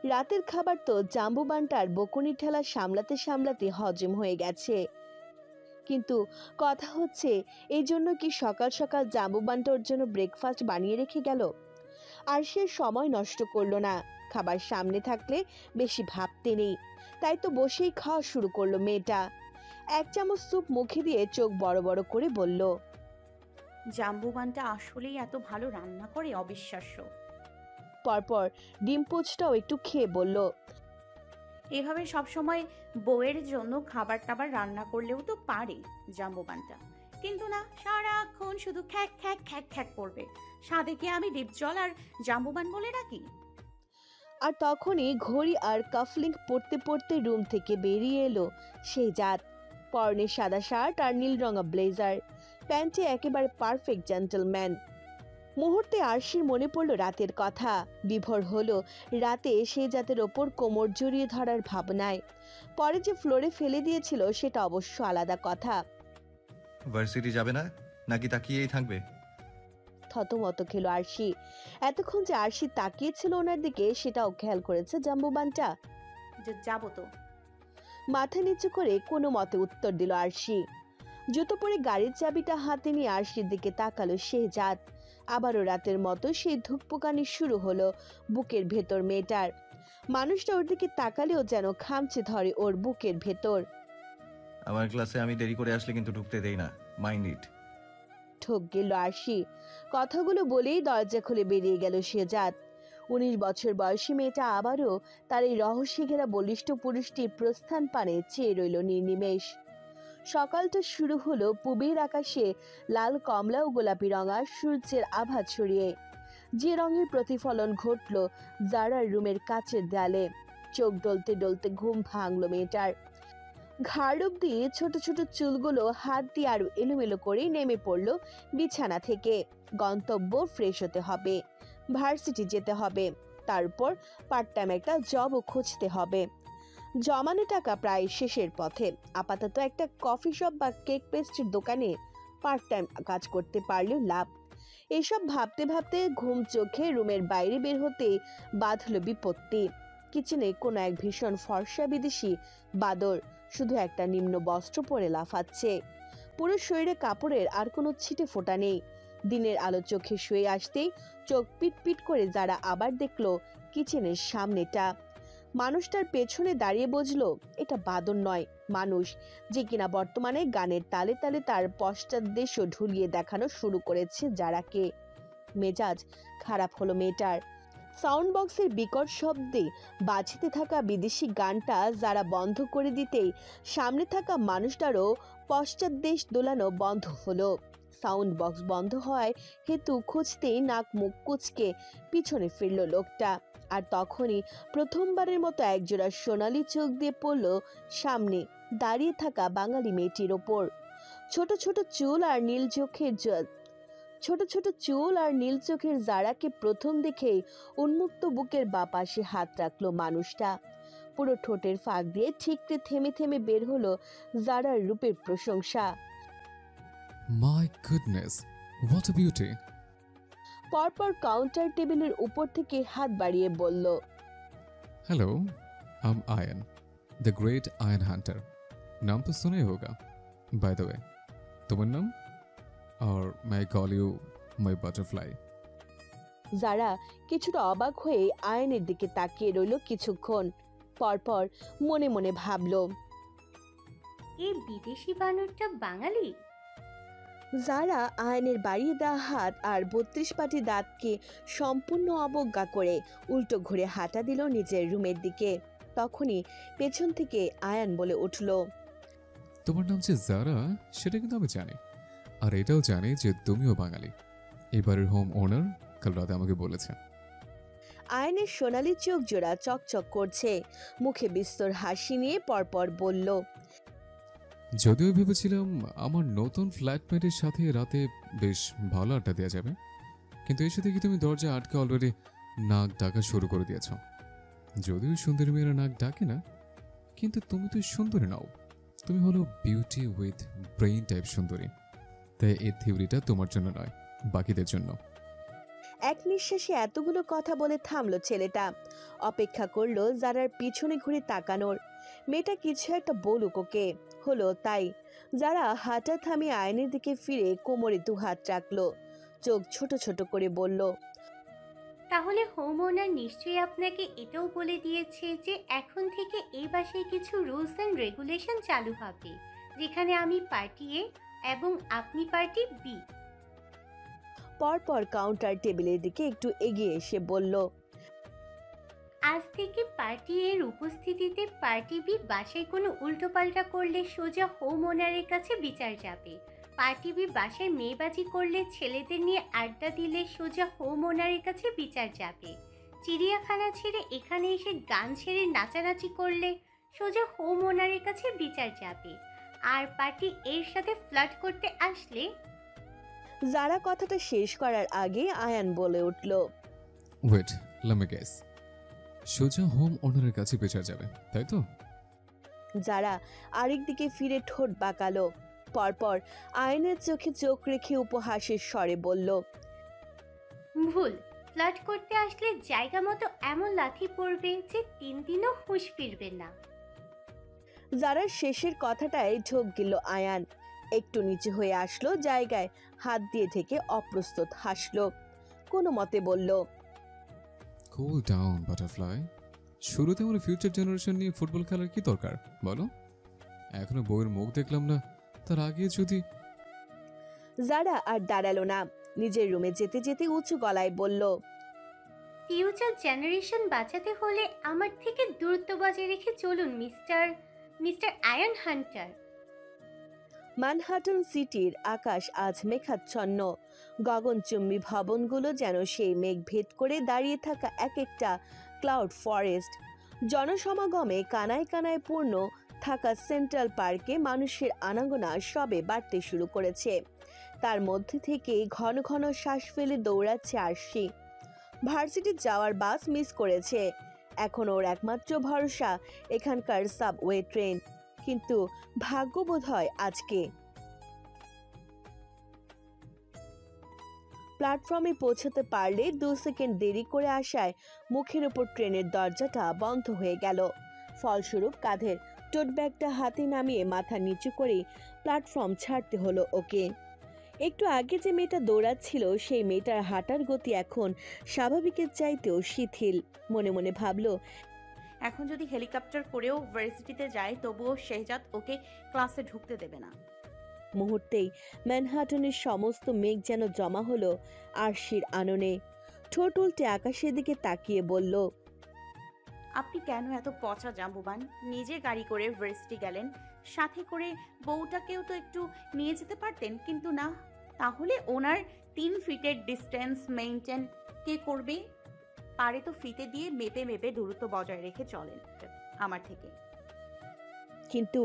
রাতের খাবার তো জাম্বু বান্টার বকুনি ঠেলা সামলাতে সামলাতে হজম হয়ে গেছে, কিন্তু কথা হচ্ছে এই জন্য কি সকাল সকাল জাম্বু বান্টা ওর জন্য ব্রেকফাস্ট বানিয়ে রেখে গেল? আর সে সময় নষ্ট করলো না। খাবার সামনে থাকলে বেশি ভাবতে নেই, তাই তো বসেই খাওয়া শুরু করলো মেয়েটা। 1 চামচ স্যুপ মুখে দিয়ে চোখ বড় বড় করে বলল, জাম্বুবানটা আসলেই এত ভালো রান্না করে, অবিশ্বাস্য। পরপর ডিম পোচটাও একটু খেয়ে বলল, এভাবে সবসময় বউয়ের জন্য খাবার টাবার রান্না করলেও তো পারে জাম্বুবানটা, কিন্তু না, সারাক্ষণ শুধু খ্যাক খ্যাক খ্যাক খ্যাক করবে। সাদে কি আমি ডিপজল আর জাম্বুবান বলে ডাকি? আর তখনই ঘড়ি আর কাফলিংক পড়তে পড়তে রুম থেকে বেরিয়ে এলো সেই জাত। পরনে সাদা শার্ট আর নীল রঙা ব্লেজার, প্যান্টে একেবারে পারফেক্ট জেন্টলম্যান। মুহূর্তে আরশির মনে পড়ল রাতের কথা। বিভোর হলো রাতে সেই জাতের ওপর কোমর জড়িয়ে ধরার ভাবনায়। পরে যে ফ্লোরে ফেলে দিয়েছিল সেটা অবশ্য আলাদা কথা। ভার্সিটি যাবে না নাকি তাকিয়েই থাকবে? থতমত খেলো আরশি। এতক্ষণ যে আরশি তাকিয়েছিল ওনার দিকে সেটাও খেয়াল করেছে জাম্বুবানটা। যাবো তো। মাথা নিচু করে কোনো মতে উত্তর দিল আরশি। জুতো পরে গাড়ির চাবিটা হাতে নিয়ে আরশির দিকে তাকালো শেহজাদ। আবারও রাতের মতো সেই ধুকপুকানি শুরু হলো বুকের ভেতর মেয়েটার। মানুষটা ওর দিকে তাকালেও যেন খামচে ধরে ওর বুকের ভেতর। আমার ক্লাসে আমি দেরি করে আসলে কিন্তু ঢুকতে দেই না, মাইন্ড ইট। ঠক গেল আরশি। কথাগুলো বলেই দরজা খুলে বেরিয়ে গেল শেহজাদ। 19 বছর বয়সী মেয়েটা আবারও তার এই রহস্য ঘেরা বলিষ্ঠ পুরুষটির প্রস্থান পানে চেয়ে রইল নির্নিমেষ। সকালটা শুরু হলো পূবের আকাশে লাল, কমলা ও গোলাপি রঙা সূর্যের আভা ছড়িয়ে। যে রঙের প্রতিফলন ঘটল জারার রুমের কাচের দেয়ালে। চোখ ডলতে ডলতে ঘুম ভাঙল মেয়েটার। ঘাড় অব্দি ছোট ছোট চুলগুলো হাত দিয়ে আরো এলোমেলো করে নেমে পড়লো বিছানা থেকে। গন্তব্য ফ্রেশ হতে হবে, ভার্সিটি যেতে হবে, তারপর পার্ট টাইম একটা জবও খুঁজতে হবে। জমানো টাকা প্রায় শেষের পথে। আপাতত একটা কফি শপ বা কেক পেস্ট্রির দোকানে পার্ট টাইম কাজ করতে পারলেও লাভ। এসব ভাবতে ভাবতে ঘুম চোখে রুমের বাইরে বের হতে বাঁধল বিপত্তি। কিচেনে কোনো এক ভীষণ ফর্সা বিদেশি বাদর শুধু একটা নিম্ন বস্ত্র পরে লাফাচ্ছে। পুরো শরীরে কাপড়ের আর কোনো ছিটে ফোঁটা নেই। দিনের আলো চোখে শুয়ে আসতেই চোখ পিটপিট করে যারা আবার দেখলো কিচেনের সামনেটা। মানুষটার পেছনে দাঁড়িয়ে বুঝলো এটা বাদর নয়, মানুষ, যে কিনা বর্তমানে গানের তালে তালে তার পশ্চাৎদেশও ঢুলিয়ে দেখানো শুরু করেছে যারাকে। মেজাজ খারাপ হলো মেয়েটার। সাউন্ড বক্সের বিকট শব্দে বাজতে থাকা বিদেশি গানটা যারা বন্ধ করে দিতেই সামনে থাকা মানুষটারও পশ্চাৎদেশ দোলানো বন্ধ হলো। সাউন্ড বক্স বন্ধ হওয়ায় হেতু খুঁজতেই নাক মুখ কুচকে পিছনে ফিরল লোকটা। আর তখনই প্রথমবারের মতো একজোড়া সোনালি চোখ দিয়ে পড়ল সামনে দাঁড়িয়ে থাকা বাঙালি মেয়েটির ওপর। ছোট ছোট চুল আর নীল চোখের জারাকে প্রথম দেখেই উন্মুক্ত বুকের বাপাশে হাত রাখলো মানুষটা। পুরো ঠোঁটের ফাঁক দিয়ে ঠিকরে থেমে থেমে বের হলো জারার রূপের প্রশংসা। My goodness, what a beauty! পরপর কাউন্টার টেবিলের উপর থেকে হাত বাড়িয়ে বলল, Hello, I'm Ayan, the great Ayan Hunter. नाम तो सुना ही होगा. By the way, तुम्हारा नाम? Or may I call you my butterfly? যারা কিছুটা অবাক হয়ে আয়নের দিকে তাকিয়ে রইল কিছুক্ষণ। পরপর মনে মনে ভাবল, এই বিদেশি বানরটা বাঙালি। যারা আয়নের বাড়িয়ে দেওয়া হাত আর 32 পাটি দাঁতকে সম্পূর্ণ অবজ্ঞা করে উল্টো ঘুরে হাঁটা দিল নিজের রুমের দিকে। তখনই পেছন থেকে আয়ান বলে উঠল, তোমার নাম যে জারা সেটা কিন্তু আমি জানি, আর এটাও জানি যে তুমিও বাঙালি। এবারের হোম ওনার কাল রাতে আমাকে বলেছে। আয়নের সোনালি চোখ জোড়া চকচক করছে, মুখে বিস্তর হাসি নিয়ে পরপর বলল, যদিও ভেবেছিলাম আমার নতুন ফ্ল্যাটমেটের সাথে রাতে বেশ ভালো আড্ডা দেওয়া যাবে, কিন্তু এসে দেখি তুমি দরজা আটকে অলরেডি নাক ডাকা শুরু করে দিয়েছ। যদিও সুন্দরী মেয়েরা নাক ডাকে না, কিন্তু তুমি তো সুন্দরী নাও, তুমি হলো বিউটি উইথ ব্রেইন টাইপ সুন্দরী। তাই এই থিওরিটা তোমার জন্য নয়, বাকিদের জন্য। এক নিঃশ্বাসে এতগুলো কথা বলে থামলো ছেলেটা। অপেক্ষা করলো যারার পিছনে ঘুরে তাকানোর, মেয়েটা কিছু একটা বলুক ওকে। হলো তাই। যারা হাঁটা থামিয়ে আয়নের দিকে ফিরে কোমরে দুহাত রাখলো, চোখ ছোট ছোট করে বলল, তাহলে হোম ওনার নিশ্চয়ই আপনাকে এটাও বলে দিয়েছে যে এখন থেকে এই বাসায় কিছু রুলস অ্যান্ড রেগুলেশন চালু হবে, যেখানে আমি পার্টি এ এবং আপনি পার্টি বি। পরপর কাউন্টার টেবিলের দিকে একটু এগিয়ে এসে বলল, আজ থেকে পার্টি এর উপস্থিতিতে পার্টি বি বাসায় কোনো উল্টোপাল্টা করলে সোজা হোম ওনারের কাছে বিচার যাবে। পার্টি বি বাসায় মেয়েবাজি করলে, ছেলেদের নিয়ে আড্ডা দিলে সোজা হোম ওনারের কাছে বিচার যাবে। চিড়িয়াখানা ছেড়ে এখানে এসে গান ছেড়ে নাচানাচি করলে সোজা হোম ওনারের কাছে বিচার যাবে। আর পার্টি এর সাথে ফ্লার্ট করতে আসলে। যারা কথাটা শেষ করার আগে আয়ান বলে উঠল, ওয়েট, লেট মি গেস, সোজা হোম ওনারের কাছে বিচার যাবে, তাই তো? যারা আরেক দিকে ফিরে ঠোঁট বাঁকালো। পরপর আয়নের চোখে চোখ রেখে উপহাসের স্বরে বলল, ভুল। ফ্লার্ট করতে আসলে জায়গা মতো এমন লাথি পড়বে যে 3 দিনও হুঁশ ফিরবে না। যারা শেষের কথাটায় ঢোক গেল আয়ান। একটু নিচু হয়ে আসলো, জায়গায় হাত দিয়ে থেকে অপ্রস্তুত হাসলো, কোনো মতে বলল, কুল ডাউন বাটারফ্লাই। শুরুতে আমার ফিউচার জেনারেশন নিয়ে ফুটবল খেলার কি দরকার বলো? এখনো বউয়ের মুখ দেখলাম না, তার আগে যদি। যারা আর দাঁড়ালো না, নিজের রুমে যেতে যেতে উঁচু গলায় বলল, ফিউচার জেনারেশন বাঁচাতে হলে আমার থেকে দূরত্ব বজায় রেখে চলুন মিস্টার আয়ন হান্টার। ম্যানহাটন সিটির আকাশ আজ মেঘাচ্ছন্ন। গগনচুম্বী ভবনগুলো যেন সেই মেঘ ভেদ করে দাঁড়িয়ে থাকা এক একটা ক্লাউড ফরেস্ট। জনসমাগমে কানায় কানায় পূর্ণ থাকা সেন্ট্রাল পার্কে মানুষের আনাগোনা সবে বাড়তে শুরু করেছে। তার মধ্যে থেকে ঘন ঘন শ্বাস ফেলে দৌড়াচ্ছে আরশি। ভার্সিটি যাওয়ার বাস মিস করেছে। এখন ওর একমাত্র ভরসা এখানকার সাবওয়ে ট্রেন। কিন্তু ভাগ্য বোধ হয় আজকে। প্ল্যাটফর্মে পৌঁছতে পারলে 2 সেকেন্ড দেরি করে আসায় মুখের উপর ট্রেনের দরজাটা বন্ধ হয়ে গেল। ফলস্বরূপ কাঁধের টোট ব্যাগটা হাতে নামিয়ে মাথা নিচু করে প্ল্যাটফর্ম ছাড়তে হলো ওকে। একটু আগে যে মেয়েটা দৌড়াচ্ছিল সেই মেয়েটার হাঁটার গতি এখন স্বাভাবিকের চাইতেও শিথিল। মনে মনে ভাবলো, এখন যদি হেলিকপ্টার করেও ভার্সিটিতে যায় তবুও শেহজাদ ওকে ক্লাসে ঢুকতে দেবে না। মুহূর্তেই ম্যানহাটনের সমস্ত মেঘ যেন জমা হলো আরশির আননে। ঠোঁট উল্টে আকাশের দিকে তাকিয়ে বলল, আপনি কেন এত পচা জাম্বুবান? নিজে গাড়ি করে ভার্সিটি গেলেন, সাথে করে বউটাকেও তো একটু নিয়ে যেতে পারতেন, কিন্তু না। তাহলে ওনার 3 ফিটের ডিস্টেন্স মেইনটেইন কে করবে? পারে তো ফিতে দিয়ে মেপে মেপে দূরত্ব বজায় রেখে চলেন আমার থেকে। কিন্তু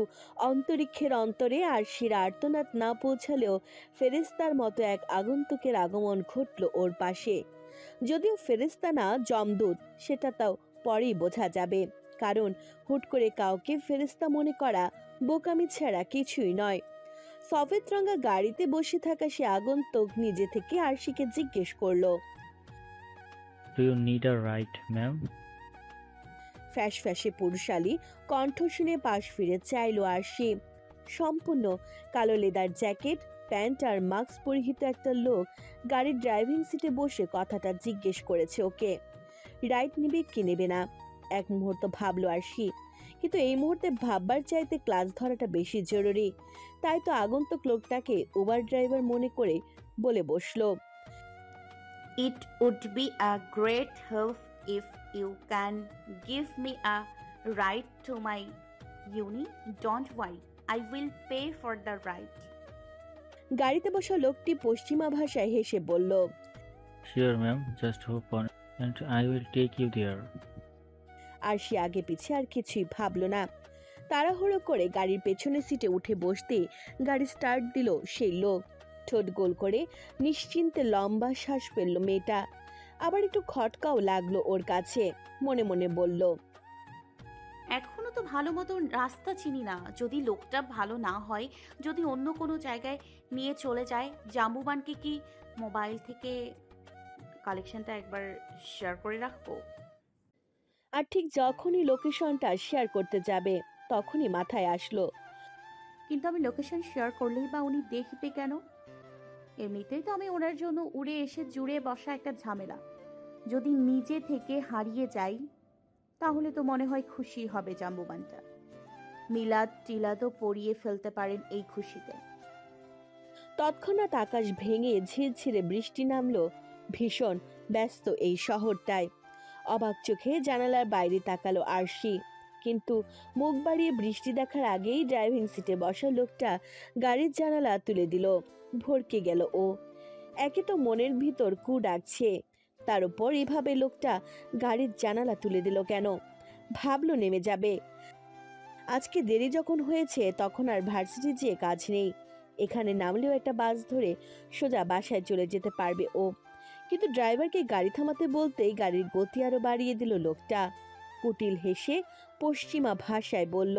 অন্তরিক্ষের অন্তরে আরশির আর্তনাদ না পৌঁছালেও ফেরেশতার মতো এক আগন্তুকের আগমন ঘটল ওর পাশে। যদিও ফেরেশতা না, যমদূত, সেটা তাও পরেই বোঝা যাবে। কারণ হুট করে কাউকে ফেরেশতা মনে করা বোকামি ছাড়া কিছুই নয়। সফেদ রঙা গাড়িতে বসে থাকা সে আগন্তুক নিজে থেকে আরশিকে জিজ্ঞেস করলো, do you need a ride ma'am? ফ্যাশ ফ্যাশে পুরুষালী কণ্ঠ শুনে পাশ ফিরে চাইলো আরশি। সম্পূর্ণ কালো লেদার জ্যাকেট, প্যান্ট আর মাস্ক পরিহিত একটা লোক গাড়ির ড্রাইভিং সিটে বসে কথাটা জিজ্ঞেস করেছে ওকে। রাইড নিবে কি নেবে না। এক মুহূর্ত ভাবলো আরশি, কিন্তু এই মুহূর্তে ভাববার চাইতে ক্লাস ধরাটা বেশি জরুরি। তাই তো আগন্তুক লোকটাকে উবার ড্রাইভার মনে করে বলে বসলো, It would be a great help if you can give me a ride to my uni. Don't worry, I will pay for the ride. গাড়িতে বসা লোকটি পশ্চিমা ভাষায় হেসে বলল, sure ma'am, just hop on and I will take you there. আরশি আগে পিছে আর কিছুই ভাবলো না। তাড়াহুড়ো করে গাড়ির পেছনের সিটে উঠে বসতে গাড়ি স্টার্ট দিল সেই লোক। ঠোঁট গোল করে নিশ্চিন্তে লম্বা শ্বাস ফেললো মেয়েটা। আবার একটু খটকাও লাগলো ওর কাছে। মনে মনে বলল, এখনো তো ভালো মতন রাস্তা চিনি না। যদি লোকটা ভালো না হয়, যদি অন্য কোনো জায়গায় নিয়ে চলে যায়, জাম্বুবানকে কি মোবাইল থেকে কালেকশনটা একবার শেয়ার করে রাখবো? আর ঠিক যখনই লোকেশনটা শেয়ার করতে যাবে তখনই মাথায় আসলো, কিন্তু আমি লোকেশন শেয়ার করলেই বা উনি দেখবে কেন? এমনিতেই তো আমি ওনার জন্য উড়ে এসে জুড়ে বসা একটা ঝামেলা। যদি নিজে থেকে হারিয়ে যাই তাহলে তো মনে হয় খুশি হবে জাম্বুবানটা। মিলাদ টিলাদও পরিয়ে ফেলতে পারেন এই খুশিতে। তৎক্ষণাৎ আকাশ ভেঙে ঝিরঝিরে বৃষ্টি নামলো। ভীষণ ব্যস্ত এই শহরটায়। অবাক চোখে জানালার বাইরে তাকালো আরশি, কিন্তু মুখ বাড়িয়ে বৃষ্টি দেখার আগেই ড্রাইভিং সিটে বসা লোকটা গাড়ির জানালা তুলে দিল। ভরকে গেল ও। একে তো মনের ভিতর কু ডাকছে, তার উপর এভাবে লোকটা গাড়ির জানালা তুলে দিল কেন? ভাবলো নেমে যাবে। আজকে দেরি যখন হয়েছে তখন আর ভার্সিটি যেয়ে কাজ নেই। এখানে নামলেও একটা বাস ধরে সোজা বাসায় চলে যেতে পারবে ও। কিন্তু ড্রাইভারকে গাড়ি থামাতে বলতেই গাড়ির গতি আরো বাড়িয়ে দিল লোকটা। কুটিল হেসে পশ্চিমা ভাষায় বলল,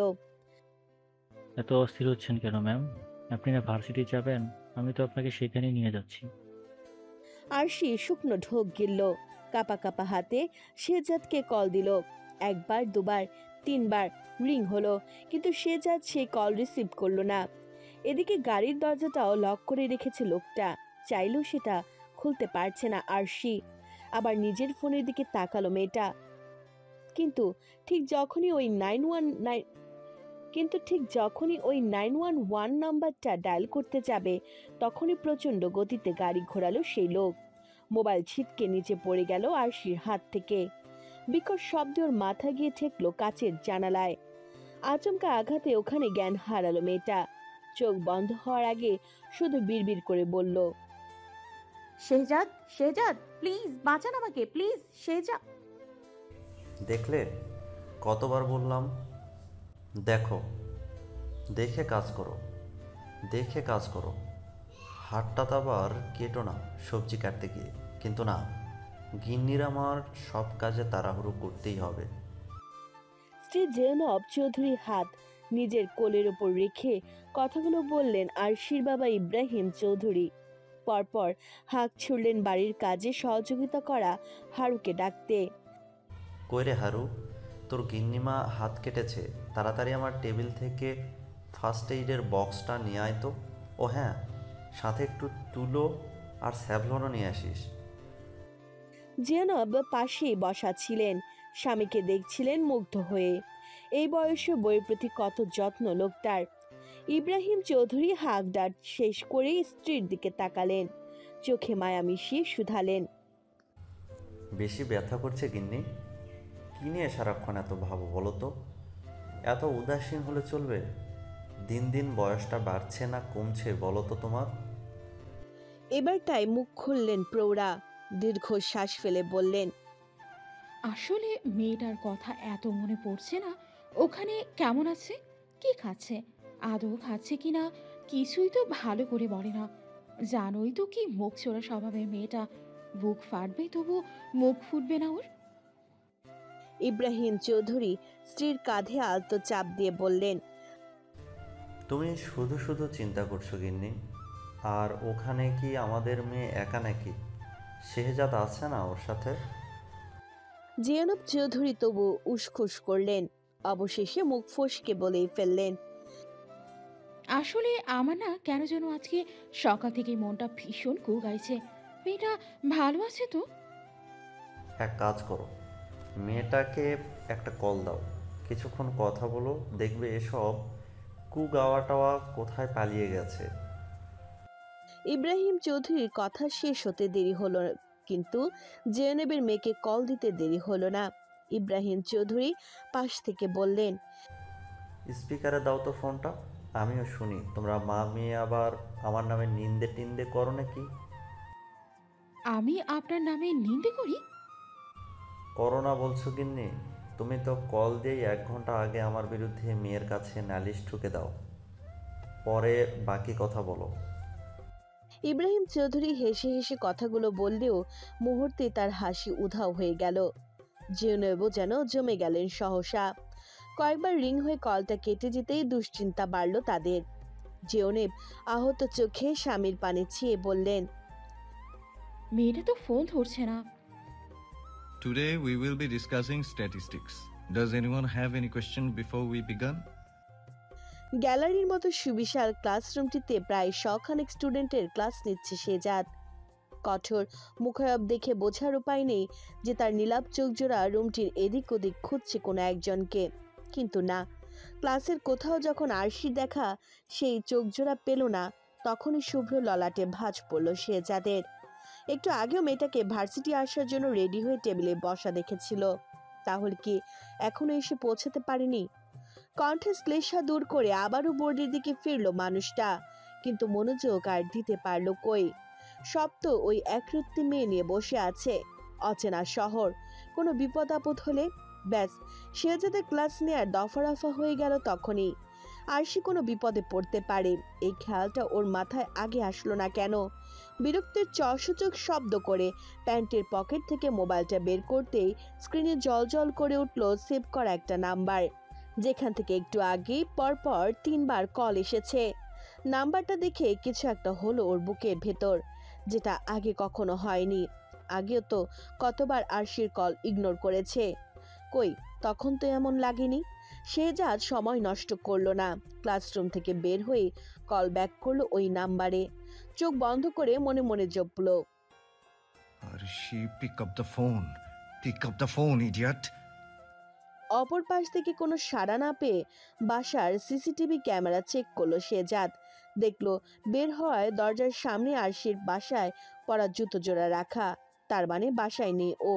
এত অস্থির হচ্ছেন কেন ম্যাম? আপনি না ভার্সিটি যাবেন? আমি তো আপনাকে সেখানেই নিয়ে যাচ্ছি। আরশি শুকনো ঢোক গিলল। কাপা কাপা হাতে শেজাদকে কল দিল। একবার দুবার তিনবার রিং হলো, কিন্তু শেজাদ সেই কল রিসিভ করলো না। এদিকে গাড়ির দরজাটাও লক করে রেখেছে লোকটা। চাইলেও সেটা খুলতে পারছে না আরশি। আবার নিজের ফোনের দিকে তাকালো মেয়েটা। কিন্তু ঠিক যখনই ওই 911 নাম্বারটা ডায়াল করতে যাবে তখনই প্রচণ্ড গতিতে গাড়ি ঘোরালো সেই লোক। মোবাইল ছিটকে নিচে পড়ে গেল আরশির হাত থেকে। বিকট শব্দে ওর মাথা গিয়ে ঠেকলো কাচের জানালায়। আচমকা আঘাতে ওখানে জ্ঞান হারালো মেয়েটা। চোখ বন্ধ হওয়ার আগে শুধু বিড়বিড় করে বলল, শেহজাদ, শেহজাদ, প্লিজ বাঁচান আমাকে, প্লিজ শেহজাদ। দেখলে কতবার বললাম? দেখো, দেখে কাজ করো, দেখে কাজ করো। হাতটা তো আবার কেটো না সবজি কাটতে গিয়ে। কিন্তু না, গিন্নির আমার সব কাজে তাড়াহুড়ো করতেই হবে। স্ত্রী জেনব চৌধুরীর হাত নিজের কোলের ওপর রেখে কথাগুলো বললেন আরশির বাবা ইব্রাহিম চৌধুরী। পরপর হাঁক ছুড়লেন বাড়ির কাজে সহযোগিতা করা হারুকে ডাকতে। কই রে হারু, তোর গিন্নিমা হাত কেটেছে, তাড়াতাড়ি আমার টেবিল থেকে ফার্স্ট এইডের বক্সটা নিয়ে আয় তো। ও হ্যাঁ, সাথে একটু তুলো আর স্যাভলনও নিয়ে আসিস। জেনব পাশেই বসা ছিলেন, স্বামীকে দেখছিলেন মুগ্ধ হয়ে। এই বয়সে বইয়ের প্রতি কত যত্ন লোকটার। ইব্রাহিম চৌধুরী হাঁক ডাক শেষ করে স্ত্রীর দিকে তাকালেন, চোখে মায়া মিশিয়ে শুধালেন, বেশি ব্যথা করছে গিন্নি? কী নিয়ে সারাক্ষণ এত ভাবো বলো তো? এত উদাসীন হলে চলবে? দিন দিন বয়সটা বাড়ছে না কমছে বলো তো তোমার? এবারটাই মুখ খুললেন প্রৌঢ়া। দীর্ঘ শ্বাস ফেলে বললেন, আসলে মেয়েটার কথা এত মনে পড়ছে না। ওখানে কেমন আছে, কি খাচ্ছে, আদৌ খাচ্ছে কিনা কিছুই তো ভালো করে বলে না। জানোই তো কি মুখ চোরা স্বভাবের মেয়েটা। বুক ফাটবে তবু মুখ ফুটবে না ওর। ইব্রাহিম চৌধুরী স্ত্রীর কাঁধে আলতো চাপ দিয়ে বললেন, তুমি শুধু শুধু চিন্তা করছো গিন্নি। আর ওখানে কি আমাদের মেয়ে একা নাকি? শেহজাদ আছে না ওর সাথে? জিয়ানব চৌধুরী তবু উসখুস করলেন। অবশেষে মুখ ফসকে বলেই ফেললেন, আসলে আমার না কেন যেন আজকে সকাল থেকে মনটা ভীষণ কু গাইছে। মেয়েটা ভালো আছে তো? এক কাজ করো, মেয়েটাকে একটা কল দাও, কিছুক্ষণ কথা বলো, দেখবে এসব কুগাওয়া টাওয়া কোথায় পালিয়ে গেছে। ইব্রাহিম চৌধুরীর কথা শেষ হতে দেরি হলো, কিন্তু জেনেবের মেয়েকে কল দিতে দেরি হলো না। ইব্রাহিম চৌধুরী পাশ থেকে বললেন, স্পিকারে দাও তো ফোনটা, আমিও শুনি। তোমরা মা মেয়ে আবার আমার নামে নিন্দে টিন্দে করো নাকি? আমি আপনার নামে নিন্দে করি? করো না বলছো গিন্নি? তুমি তো কল দিয়েই 1 ঘন্টা আগে আমার বিরুদ্ধে মেয়ের কাছে নালিশ ঠুকে দাও, পরে বাকি কথা বলো। ইব্রাহিম চৌধুরী হেসে হেসে কথাগুলো বললেও মুহূর্তে তার হাসি উধাও হয়ে গেল। জেনেবও যেন জমে গেলেন সহসা। কয়েকবার রিং হয়ে কলটা কেটে যেতেই দুশ্চিন্তা বাড়ল তাদের। জেনেব আহত চোখে স্বামীর পানে চেয়ে বললেন, মেয়েটা তো ফোন ধরছে না। Today we will be discussing statistics. Does anyone have any question before we begin? গ্যালারির মতো সুবিশাল ক্লাসরুমটিতে প্রায় 100 স্টুডেন্টের ক্লাস নিচ্ছে শেহজাদ। কঠোর মুখায়ব দেখে বোঝার উপায় নেই যে তার নীলাভ চোখজোড়া রুমটির এদিক ওদিক খুঁজছে কোনো একজনকে, কিন্তু না, ক্লাসের কোথাও যখন আরশির দেখা সেই চোখজোড়া পেল না, তখনই শুভ্র ললাটে ভাঁজ পড়ল শেহজাদের। একটু আগেও মেয়েটাকে ভার্সিটি আসার জন্য রেডি হয়ে টেবিলে বসা দেখেছিল, তাহলে কি এখনো এসে পৌঁছাতে পারেনি? কণ্ঠে শ্লেষা দূর করে আবারও বোর্ডের দিকে ফিরল মানুষটা, কিন্তু মনোযোগ আর দিতে পারল কই। সব তো ওই একরত্তি মেয়ে নিয়ে বসে আছে। অচেনা শহর, কোনো বিপদ আপদ হলে ব্যাস শেহজাদের ক্লাস নেয়ার দফারফা হয়ে গেল তখনই। আরশি কোনো বিপদে পড়তে পারে, এই খেয়ালটা ওর মাথায় আগে আসলো না কেন? বিরক্তির চসূচক শব্দ করে প্যান্টের পকেট থেকে মোবাইলটা বের করতেই স্ক্রিনে জল করে উঠল সেভ করা একটা নাম্বার, যেখান থেকে একটু আগেই পরপর 3বার কল এসেছে। নাম্বারটা দেখে কিছু একটা হলো ওর বুকের ভেতর, যেটা আগে কখনো হয়নি। আগেও তো কতবার আরশির কল ইগনোর করেছে, কই তখন তো এমন লাগেনি। শেহজাদ সময় নষ্ট করলো না, ক্লাসরুম থেকে বের হয়ে কল ব্যাক করলো ওই নাম্বারে। চোখ বন্ধ করে মনে মনে জপলো, Arshi, pick up the phone. Pick up the phone, idiot. অপর পাশ থেকে কোনো সাড়া না পেয়ে বাসার সিসিটিভি ক্যামেরা চেক করলো শেহজাদ। দেখলো বের হওয়ায় দরজার সামনে আরশির বাসায় পরা জুতো জোড়া রাখা, তার মানে বাসায় নেই ও।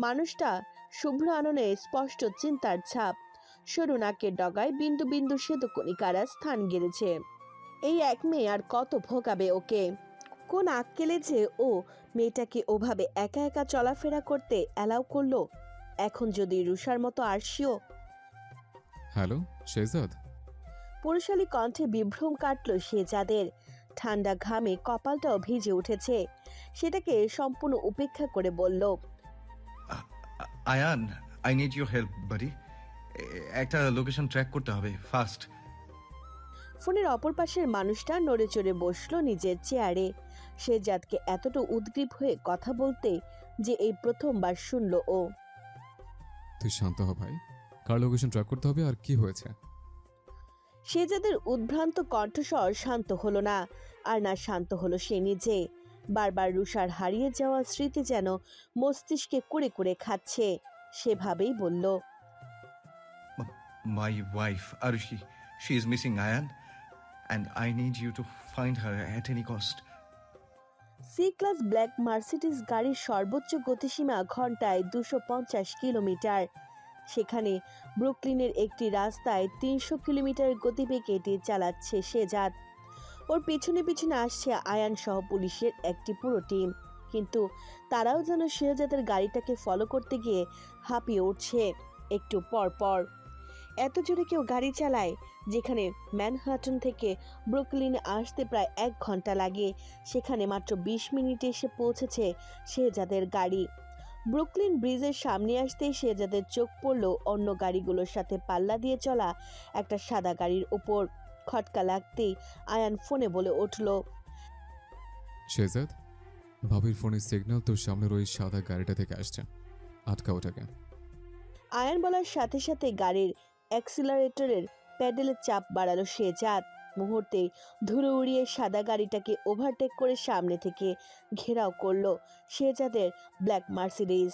মানুষটা শুভ্র আননে স্পষ্ট চিন্তার ছাপ, সরু নাকের ডগায় বিন্দু বিন্দু শ্বেতকণিকারা স্থান গেড়েছে। এই এক মেয়ে আর কত ভোগাবে ওকে? কোন আক্কেলে যে ও মেয়েটাকে ওভাবে একা একা চলাফেরা করতে অ্যালাউ করলো? এখন যদি রুষার মতো আরশিও। হ্যালো শেহজাদ। পুরুষালী কণ্ঠে বিভ্রম কাটল শেহজাদের। ঠান্ডা ঘামে কপালটাও ভিজে উঠেছে। সেটাকে সম্পূর্ণ উপেক্ষা করে বলল, Ayaan, I need your help বাড়ি। একটা লোকেশন ট্র্যাক করতে হবে, ফাস্ট। ফোনের অপর পাশের মানুষটা নড়ে চড়ে বসলো নিজের চেয়ারে। শেহজাদকে এতটা উদ্গ্রীব হয়ে কথা বলতে যে এই প্রথমবার শুনল ও। তুই শান্ত হ ভাই, কার লোকেশন ট্র্যাক করতে হবে আর কি হয়েছে? শেহজাদের উদ্ভ্রান্ত কণ্ঠস্বর শান্ত হলো না, আর না শান্ত হলো সে নিজে। বারবার রুষার হারিয়ে যাওয়া স্মৃতি যেন মস্তিষ্কে কুড়ে কুড়ে খাচ্ছে। সেভাবেই বলল, My wife, Arushi, she is missing, Ayan, and I need you to find her at any cost. C class black Mercedes গাড়ির সর্বোচ্চ গতিসীমা ঘন্টায় 250 কিলোমিটার। সেখানে ব্রুকলিনের একটি রাস্তায় 300 কিলোমিটার গতিবেগে এটি চালাচ্ছে শেহজাদ। ওর পিছনে পিছনে আসছে আয়ান সহ পুলিশের একটি পুরো টিম, কিন্তু তারাও যেন শেহজাদের গাড়িটাকে ফলো করতে গিয়ে হাঁপিয়ে উঠছে একটু পর পর। এত জোরে কেউ গাড়ি চালায়? যেখানে ম্যানহাটন থেকে ব্রুকলিনে আসতে প্রায় 1 ঘন্টা লাগে, সেখানে মাত্র 20 মিনিটে এসে পৌঁছেছে শেহজাদের গাড়ি। ব্রুকলিন ব্রিজের সামনে আসতেই শেহজাদের চোখ পড়ল অন্য গাড়িগুলোর সাথে পাল্লা দিয়ে চলা একটা সাদা গাড়ির ওপর। খটকা লাগতেই আয়ান ফোনে বলে উঠল, শেহজাদ, ভাবির ফোনের সিগন্যাল তোর সামনের ওই সাদা গাড়িটা থেকে আসছে, আটকা ওটাকে। আয়ান বলার সাথে সাথে গাড়ির অ্যাক্সিলারেটরের প্যাডেলের চাপ বাড়ালো শেহজাদ। মুহূর্তে ধুলো উড়িয়ে সাদা গাড়িটাকে ওভারটেক করে সামনে থেকে ঘেরাও করলো শেহজাদের ব্ল্যাক মার্সিডিজ।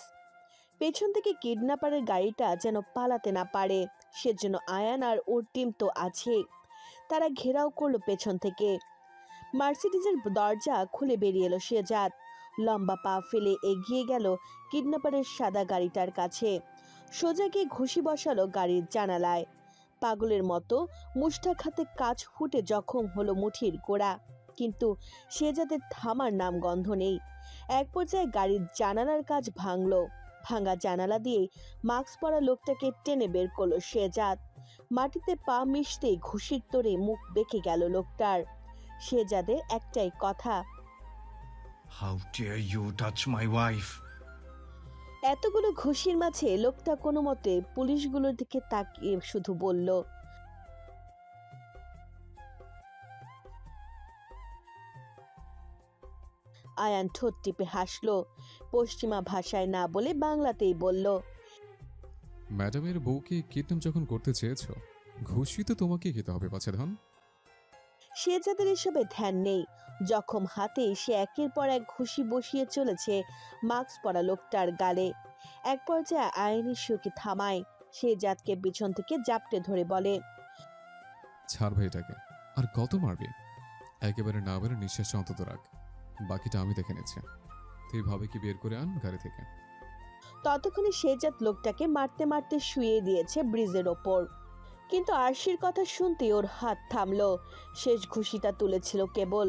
পেছন থেকে কিডন্যাপারের গাড়িটা যেন পালাতে না পারে, সেজন্য আয়ান আর ওর টিম তো আছে। তারা ঘেরাও করলো পেছন থেকে। মার্সিডিজের দরজা খুলে বেরিয়ে এলো শেহজাদ। লম্বা পা ফেলে এগিয়ে গেল কিডন্যাপারের সাদা গাড়িটার কাছে। সোজা গিয়ে ঘুষি বসালো গাড়ির জানালায়। পাগলের মতো মুষ্ঠাঘাতে কাঁচ ফুটে জখম হলো মুঠির গোড়া, কিন্তু শেহজাদের থামার নাম গন্ধ নেই। এক পর্যায়ে গাড়ির জানালার কাঁচ ভাঙলো। ভাঙা জানালা দিয়ে মাস্ক পরা লোকটাকে টেনে বের করলো শেহজাদ। মাটিতে পা মিশতেই ঘুষির তোড়ে মুখ বেঁকে গেল লোকটার। শেহজাদের একটাই কথা, how dare you touch my wife. এতগুলো ঘুষির মাঝে লোকটা কোনো মতে পুলিশগুলোর দিকে তাকিয়ে শুধু বলল, আয়ান ঠোঁট টিপে হাসলো। পশ্চিমা ভাষায় না বলে বাংলাতেই বলল, ম্যাডামের বউকে কিডন্যাপ যখন করতে চেয়েছো, ঘুষি তো তোমাকে খেতে হবে বাচ্চা ধন। শেহজাদের এসবে ধ্যান নেই। জখম হাতে সে একের পর এক ঘুষি বসিয়ে চলেছে মাস্ক পরা লোকটার গালে। এক পর্যায়ে আয়নের সুকে থামায়। শেহজাদকে পিছন থেকে জাপটে ধরে বলে, ছাড় ভাই এটাকে, আর কত মারবি? একেবারে না বেরো নিঃশ্বাসটা অন্তত রাখ, বাকিটা আমি দেখে নিচ্ছি। তুই ভাবে কি বের করে আন গাড়ি থেকে। ততক্ষণে শেহজাদ লোকটাকে মারতে মারতে শুয়ে দিয়েছে ব্রিজের ওপর। কিন্তু আরশির কথা শুনতে ওর হাত থামলো। শেষ ঘুষিটা তুলেছিল কেবল,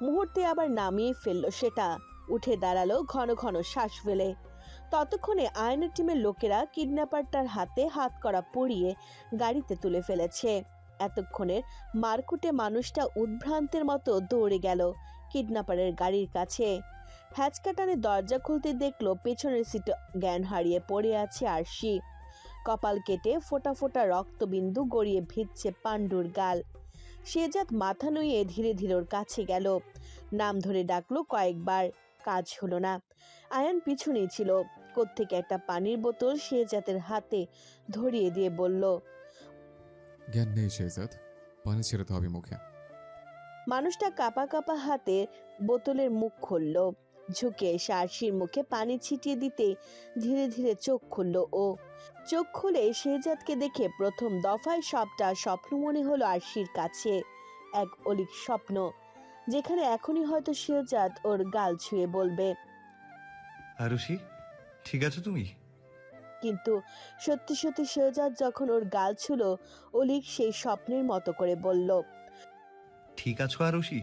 মুহূর্তে আবার নামিয়ে ফেললো সেটা। উঠে দাঁড়ালো ঘন ঘন শ্বাস ফেলে। ততক্ষণে আয়নের টিমের লোকেরা কিডন্যাপারটার হাতে হাত করা পরিয়ে গাড়িতে তুলে ফেলেছে। এতক্ষণের মারকুটে মানুষটা উদ্ভ্রান্তের মতো দৌড়ে গেল কিডন্যাপারের গাড়ির কাছে। হ্যাচকাটানে দরজা খুলতে দেখলো পেছনের সিটে জ্ঞান হারিয়ে পড়ে আছে আরশি। কপাল কেটে ফোঁটা ফোঁটা রক্তবিন্দু গড়িয়ে ভিজছে পাণ্ডুর গাল। শেহজাদ মাথা নুয়ে ধীরে ধীরে ওর কাছে গেল। নাম ধরে ডাকলো কয়েকবার, কাজ হলো না। আয়ান পিছনেই ছিল। কোত্থেকে একটা পানির বোতল শেহজাদের হাতে ধরিয়ে দিয়ে বলল, জ্ঞান নেই শেহজাদ, পানি ছেড়ে হবে মুখে। মানুষটা কাঁপা কাঁপা হাতে বোতলের মুখ খুলল। ঝুঁকে এসে আরশির মুখে পানি ছিটিয়ে দিতে ধীরে ধীরে চোখ খুলল ও। চোখ খুলে শেহজাদকে দেখে প্রথম দফায় সবটা স্বপ্ন মনে হলো আরশির কাছে। এক অলীক স্বপ্ন, যেখানে এখনই হয়তো শেহজাদ ওর গাল ছুঁয়ে বলবে, আরুষি, ঠিক আছো তুমি? কিন্তু সত্যি সত্যি শেহজাদ যখন ওর গাল ছুঁল, অলীক সেই স্বপ্নের মতো করে বলল, ঠিক আছো আরুষি?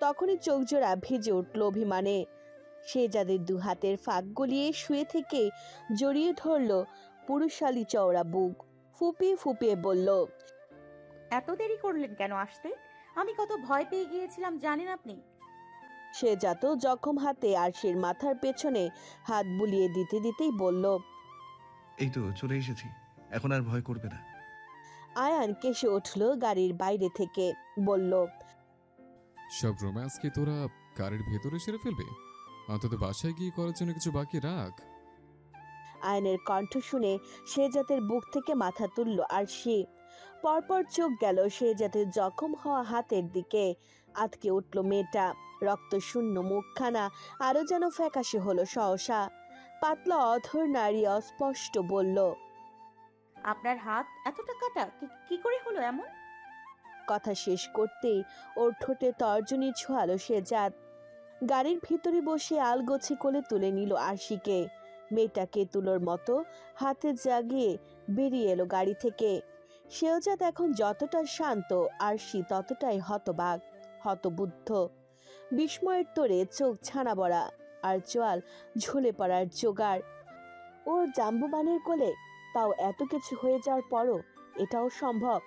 তখনই চোখ জোড়া ভিজে উঠল অভিমানে। শেহজাদের দু হাতের ফাঁক গলিয়ে শুয়ে থেকে জড়িয়ে ধরল পুরুষালী চওড়া বুক। ফুপিয়ে ফুপিয়ে বলল, এত দেরি করলেন কেন আসতে? আমি কত ভয় পেয়ে গিয়েছিলাম জানেন আপনি? শেহজাদ জখম হাতে আরশির মাথার পেছনে হাত বুলিয়ে দিতে দিতেই বলল, এই তো চলে এসেছি, এখন আর ভয় করবে না। আয়ান কেসে উঠল গাড়ির বাইরে থেকে, বলল, সব রোম্যান্স কি তোরা গাড়ির ভেতরে সেরে ফেলবে? অন্তত বাসায় গিয়ে করার জন্য কিছু বাকি রাখ। আয়নের কণ্ঠ শুনে শেহজাদের বুক থেকে মাথা তুলল আরশি। পরপর চোখ গেল শেহজাদের জখম হওয়া হাতের দিকে। আটকে উঠল মেয়েটা। রক্ত শূন্য মুখখানা আরো যেন ফ্যাকাশে হলো সহসা। পাতলা অধর নারী অস্পষ্ট বলল, আপনার হাত এতটা কাটা কি করে হলো এমন? কথা শেষ করতেই ওর ঠোঁটে তর্জনী ছোঁয়ালো শেহজাদ। গাড়ির ভিতরে বসে আলগোছে কোলে তুলে নিল আরশিকে। মেয়েটাকে তুলোর মতো হাতে জাগিয়ে বেরিয়ে এলো গাড়ি থেকে। শেহজাদ এখন যতটা শান্ত, আরশি ততটাই হতবাক, হতবুদ্ধ। বিস্ময়ের তোড়ে চোখ ছানা বড়া, আর চোয়াল ঝুলে পড়ার জোগাড়। ওর জাম্বুবানের কোলে, তাও এত কিছু হয়ে যাওয়ার পরও এটাও সম্ভব?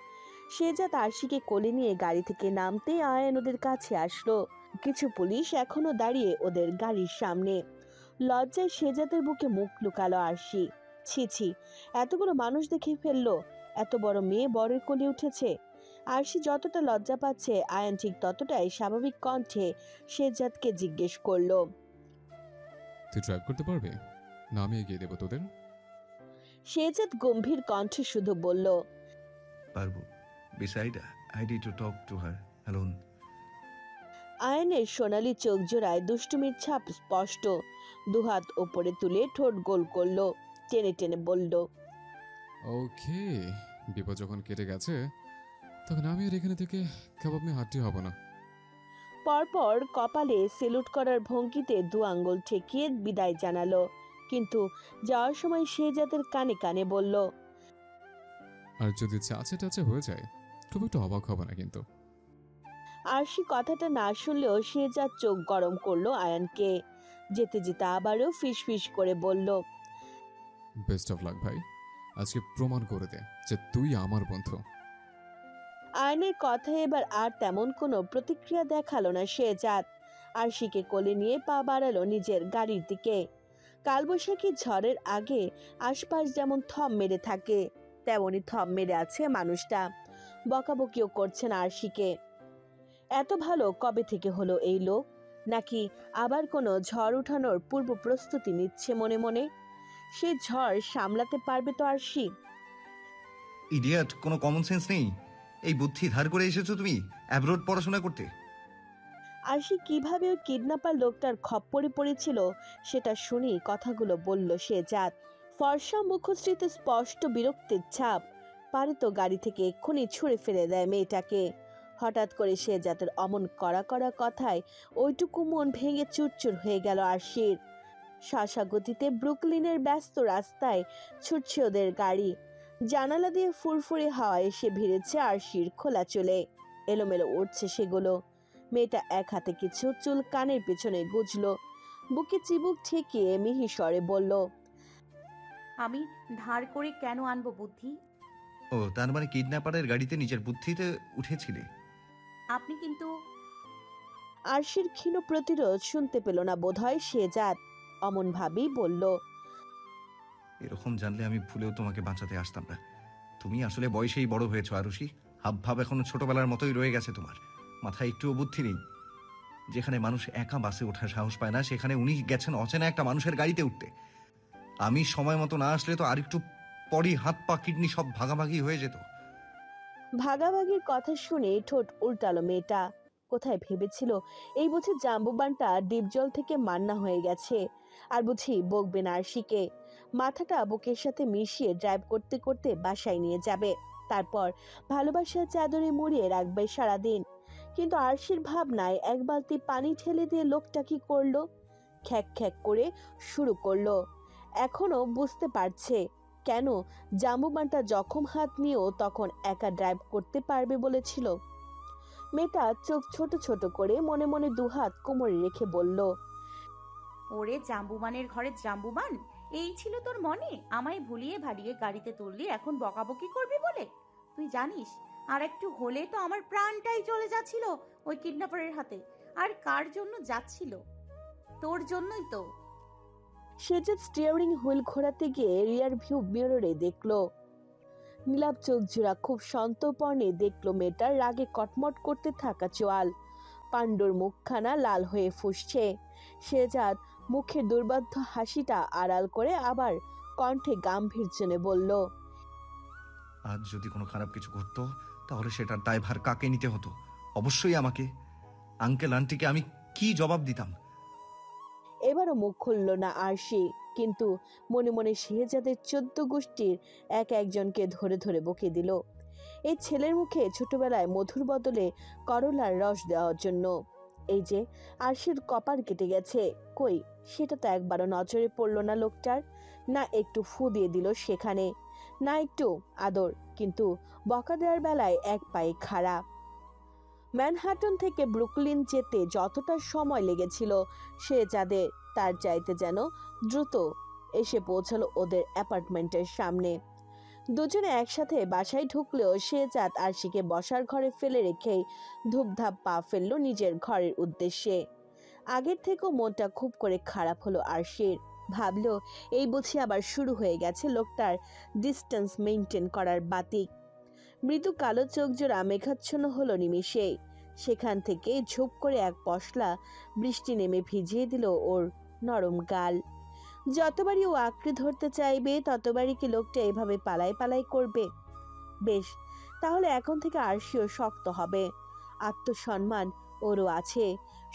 শেহজাদ আরশিকে কোলে নিয়ে গাড়ি থেকে নামতেই আয়ান ওদের কাছে আসলো। কিছু পুলিশ এখনো দাঁড়িয়ে ওদের গাড়ির সামনে। লজ্জায় শেহজাদের বুকে মুখ লুকালো আরশি। ছি ছি, এতগুলো মানুষ দেখে ফেললো, এত বড় মেয়ে বরের কোলে উঠেছে। আরশি যতটা লজ্জা পাচ্ছে, আয়ান ঠিক ততটাই স্বাভাবিক কণ্ঠে শেহজাদকে জিজ্ঞেস করলো, তুই ড্রাইভ করতে পারবে না আমি এগিয়ে দেবো তোদের? শেহজাদ গম্ভীর কণ্ঠে শুধু বলল, পারবো। Beside, I need to talk to her alone. আয়নের সোনালি চোখ জোড়ায় দুষ্টুমির ছাপ স্পষ্ট। দুহাত ওপরে তুলে ঠোঁট গোল করলো, টেনে টেনে বলল, ওকে, বিপদ যখন কেটে গেছে তখন আমি আর এখানে থেকে কাবাব নিয়ে হাঁটি হব না। পরপর কপালে সেলুট করার ভঙ্গিতে 2 আঙ্গুল ঠেকিয়ে বিদায় জানালো, কিন্তু যাওয়ার সময় শেহজাদের কানে কানে বলল, আর যদি চাচে টাচে হয়ে যায় খুব একটু অবাক হবে না কিন্তু। আরশি কথাটা না শুনলেও শেহজাদ চোখ গরম করলো আয়ানকে। যেতে যেতে আবারও ফিস ফিস করে বলল, বেস্ট অফ লাক ভাই, আজকে প্রমাণ করে দে যে তুই আমার বন্ধু। আয়নের কথায় এবার আর তেমন কোনো প্রতিক্রিয়া দেখালো না শেহজাদ। আরশিকে কোলে নিয়ে পা বাড়ালো নিজের গাড়ির দিকে। কালবৈশাখী ঝড়ের আগে আশপাশ যেমন থম মেরে থাকে, তেমনই থম মেরে আছে মানুষটা। বকাবকিও করছেন আরশিকে। এত ভালো কবে থেকে হলো এই লোক? নাকি আবার কোনো ঝড় উঠানোর পূর্ব প্রস্তুতি নিচ্ছে মনে মনে? সে ঝড় সামলাতে পারবে তো আরশি? ইডিয়েট, কোনো কমন সেন্স নেই? এই বুদ্ধি ধার করে এসেছো তুমি অ্যাব্রোড পড়াশোনা করতে? আরশি কিভাবে ওই কিডন্যাপার লোকটার খপ্পরে পড়েছিল সেটা শুনি কথাগুলো বলল শেহজাদ। ফর্সা মুখশ্রীতে স্পষ্ট বিরক্তির ছাপ। পারে তো গাড়ি থেকে এক্ষুনি ছুঁড়ে ফেলে দেয় মেয়েটাকে। হঠাৎ করে শেহজাদের অমন কড়া কড়া কথায় ওইটুকু মন ভেঙে চুরচুর হয়ে গেল আরশির। শাসা গতিতে ব্রুকলিনের ব্যস্ত রাস্তায় ছুটছে ওদের গাড়ি। জানালা দিয়ে ফুরফুরে হাওয়া এসে ভিড়েছে আরশির খোলা চুলে। এলোমেলো উঠছে সেগুলো। মেয়েটা এক হাতে কিছু চুল কানের পেছনে গুজলো, বুকে চিবুক ঠেকিয়ে মিহি স্বরে বলল, আমি ধার করে কেন আনবো বুদ্ধি? ও, তার মানে কিডন্যাপারের গাড়িতে নিজের বুদ্ধিতে উঠেছিলে? আপনি কিন্তু আরশির ক্ষীণ প্রতিরোধ শুনতে পেল না বোধহয় শেহজাদ। অমন ভাবেই বলল, এরকম জানলে আমি ভুলেও তোমাকে বাঁচাতে আসতাম না। তুমি আসলে বয়সেই বড় হয়েছো আরুষি। হাব ভাব এখনো ছোটবেলার মতোই রয়ে গেছে তোমার। মাথায় একটুও বুদ্ধি নেই। যেখানে মানুষ একা বাসে ওঠার সাহস পায় না, সেখানে উনি গেছেন অচেনা একটা মানুষের গাড়িতে উঠতে। আমি সময় মতো না আসলে তো আরেকটু পরই হাত পা কিডনি সব ভাগাভাগি হয়ে যেত। ভাগাভাগির কথা শুনে ঠোঁট উল্টালো মেয়েটা। কোথায় ভেবেছিল এই বুঝি জাম্বুবানটা ডিপজল থেকে মান্না হয়ে গেছে, আর বুঝি বকবে না আরশিকে। মাথাটা বুকের সাথে মিশিয়ে ড্রাইভ করতে করতে বাসায় নিয়ে যাবে, তারপর ভালোবাসার চাদরে মুড়িয়ে রাখবে সারাদিন। কিন্তু আরশির ভাবনায় এক বালতি পানি ঠেলে দিয়ে লোকটা কি করলো? খ্যাক খ্যাক করে শুরু করলো। এখনো বুঝতে পারছে কেন জাম্বুবানটা জখম হাত নিয়েও তখন একা ড্রাইভ করতে পারবে বলেছিল। মেয়েটা চোখ ছোট ছোট করে মনে মনে দুহাত কোমরে রেখে বলল, ওরে জাম্বুমানের ঘরে জাম্বুমান, এই ছিল তোর মনে? আমায় ভুলিয়ে ভালিয়ে গাড়িতে তুললি, এখন বকাবকি করবি বলে? তুই জানিস আর একটু হলে তো আমার প্রাণটাই চলে যাচ্ছিল ওই কিডন্যাপারের হাতে। আর কার জন্য যাচ্ছিল? তোর জন্যই তো। শেহজাদ স্টিয়ারিং হুইল ঘোরাতে গিয়ে রিয়ার ভিউ মিররে দেখলো। নীলাভ চোখ জোড়া খুব সন্তর্পণে দেখলো মেয়েটার রাগে কটমট করতে থাকা চোয়াল। পাণ্ডুর মুখখানা লাল হয়ে ফুসছে। শেহজাদ মুখে দুর্বাধ্য হাসিটা আড়াল করে আবার কণ্ঠে গাম্ভীর্যনে বলল, আজ যদি কোনো খারাপ কিছু ঘটতো তাহলে সেটার দায়ভার কাকে নিতে হতো? অবশ্যই আমাকে। আঙ্কেল আন্টিকে আমি কি জবাব দিতাম? এবারও মুখ খুলল না আরশি, কিন্তু মনে মনে শেহজাদের 14 গোষ্ঠীর এক একজনকে ধরে ধরে বকে দিল এই ছেলের মুখে ছোটবেলায় মধুর বদলে করলার রস দেওয়ার জন্য। এই যে আরশির কপার কেটে গেছে, কই সেটা তো একবারও নজরে পড়ল না লোকটার। না একটু ফু দিয়ে দিল সেখানে, না একটু আদর, কিন্তু বকা দেওয়ার বেলায় এক পায়ে খাড়া। ম্যানহাটন থেকে ব্রুকলিন যেতে যতটা সময় লেগেছিল শেহজাদের, তার চাইতে যেন দ্রুত এসে পৌঁছালো ওদের অ্যাপার্টমেন্টের সামনে। দুজনে একসাথে বাসায় ঢুকলেও শেহজাদ আরশিকে বসার ঘরে ফেলে রেখেই ধূপধাপ পা ফেললো নিজের ঘরের উদ্দেশ্যে। আগের থেকেও মনটা খুব করে খারাপ হলো আরশির। ভাবলো এই বুঝি আবার শুরু হয়ে গেছে লোকটার ডিস্টেন্স মেনটেন করার বাতিক। মৃদু কালো চোখ জোড়া মেঘাচ্ছন্ন হলো নিমিষে। সেখান থেকে ঝুপ করে এক পশলা বৃষ্টি নেমে ভিজিয়ে দিল ওর নরম গাল। যতবারই ও আঁকড়ে ধরতে চাইবে ততবারই কি লোকটা এভাবে পালাই পালাই করবে? বেশ, তাহলে এখন থেকে আরশিও শক্ত হবে। আত্মসম্মান ওরও আছে,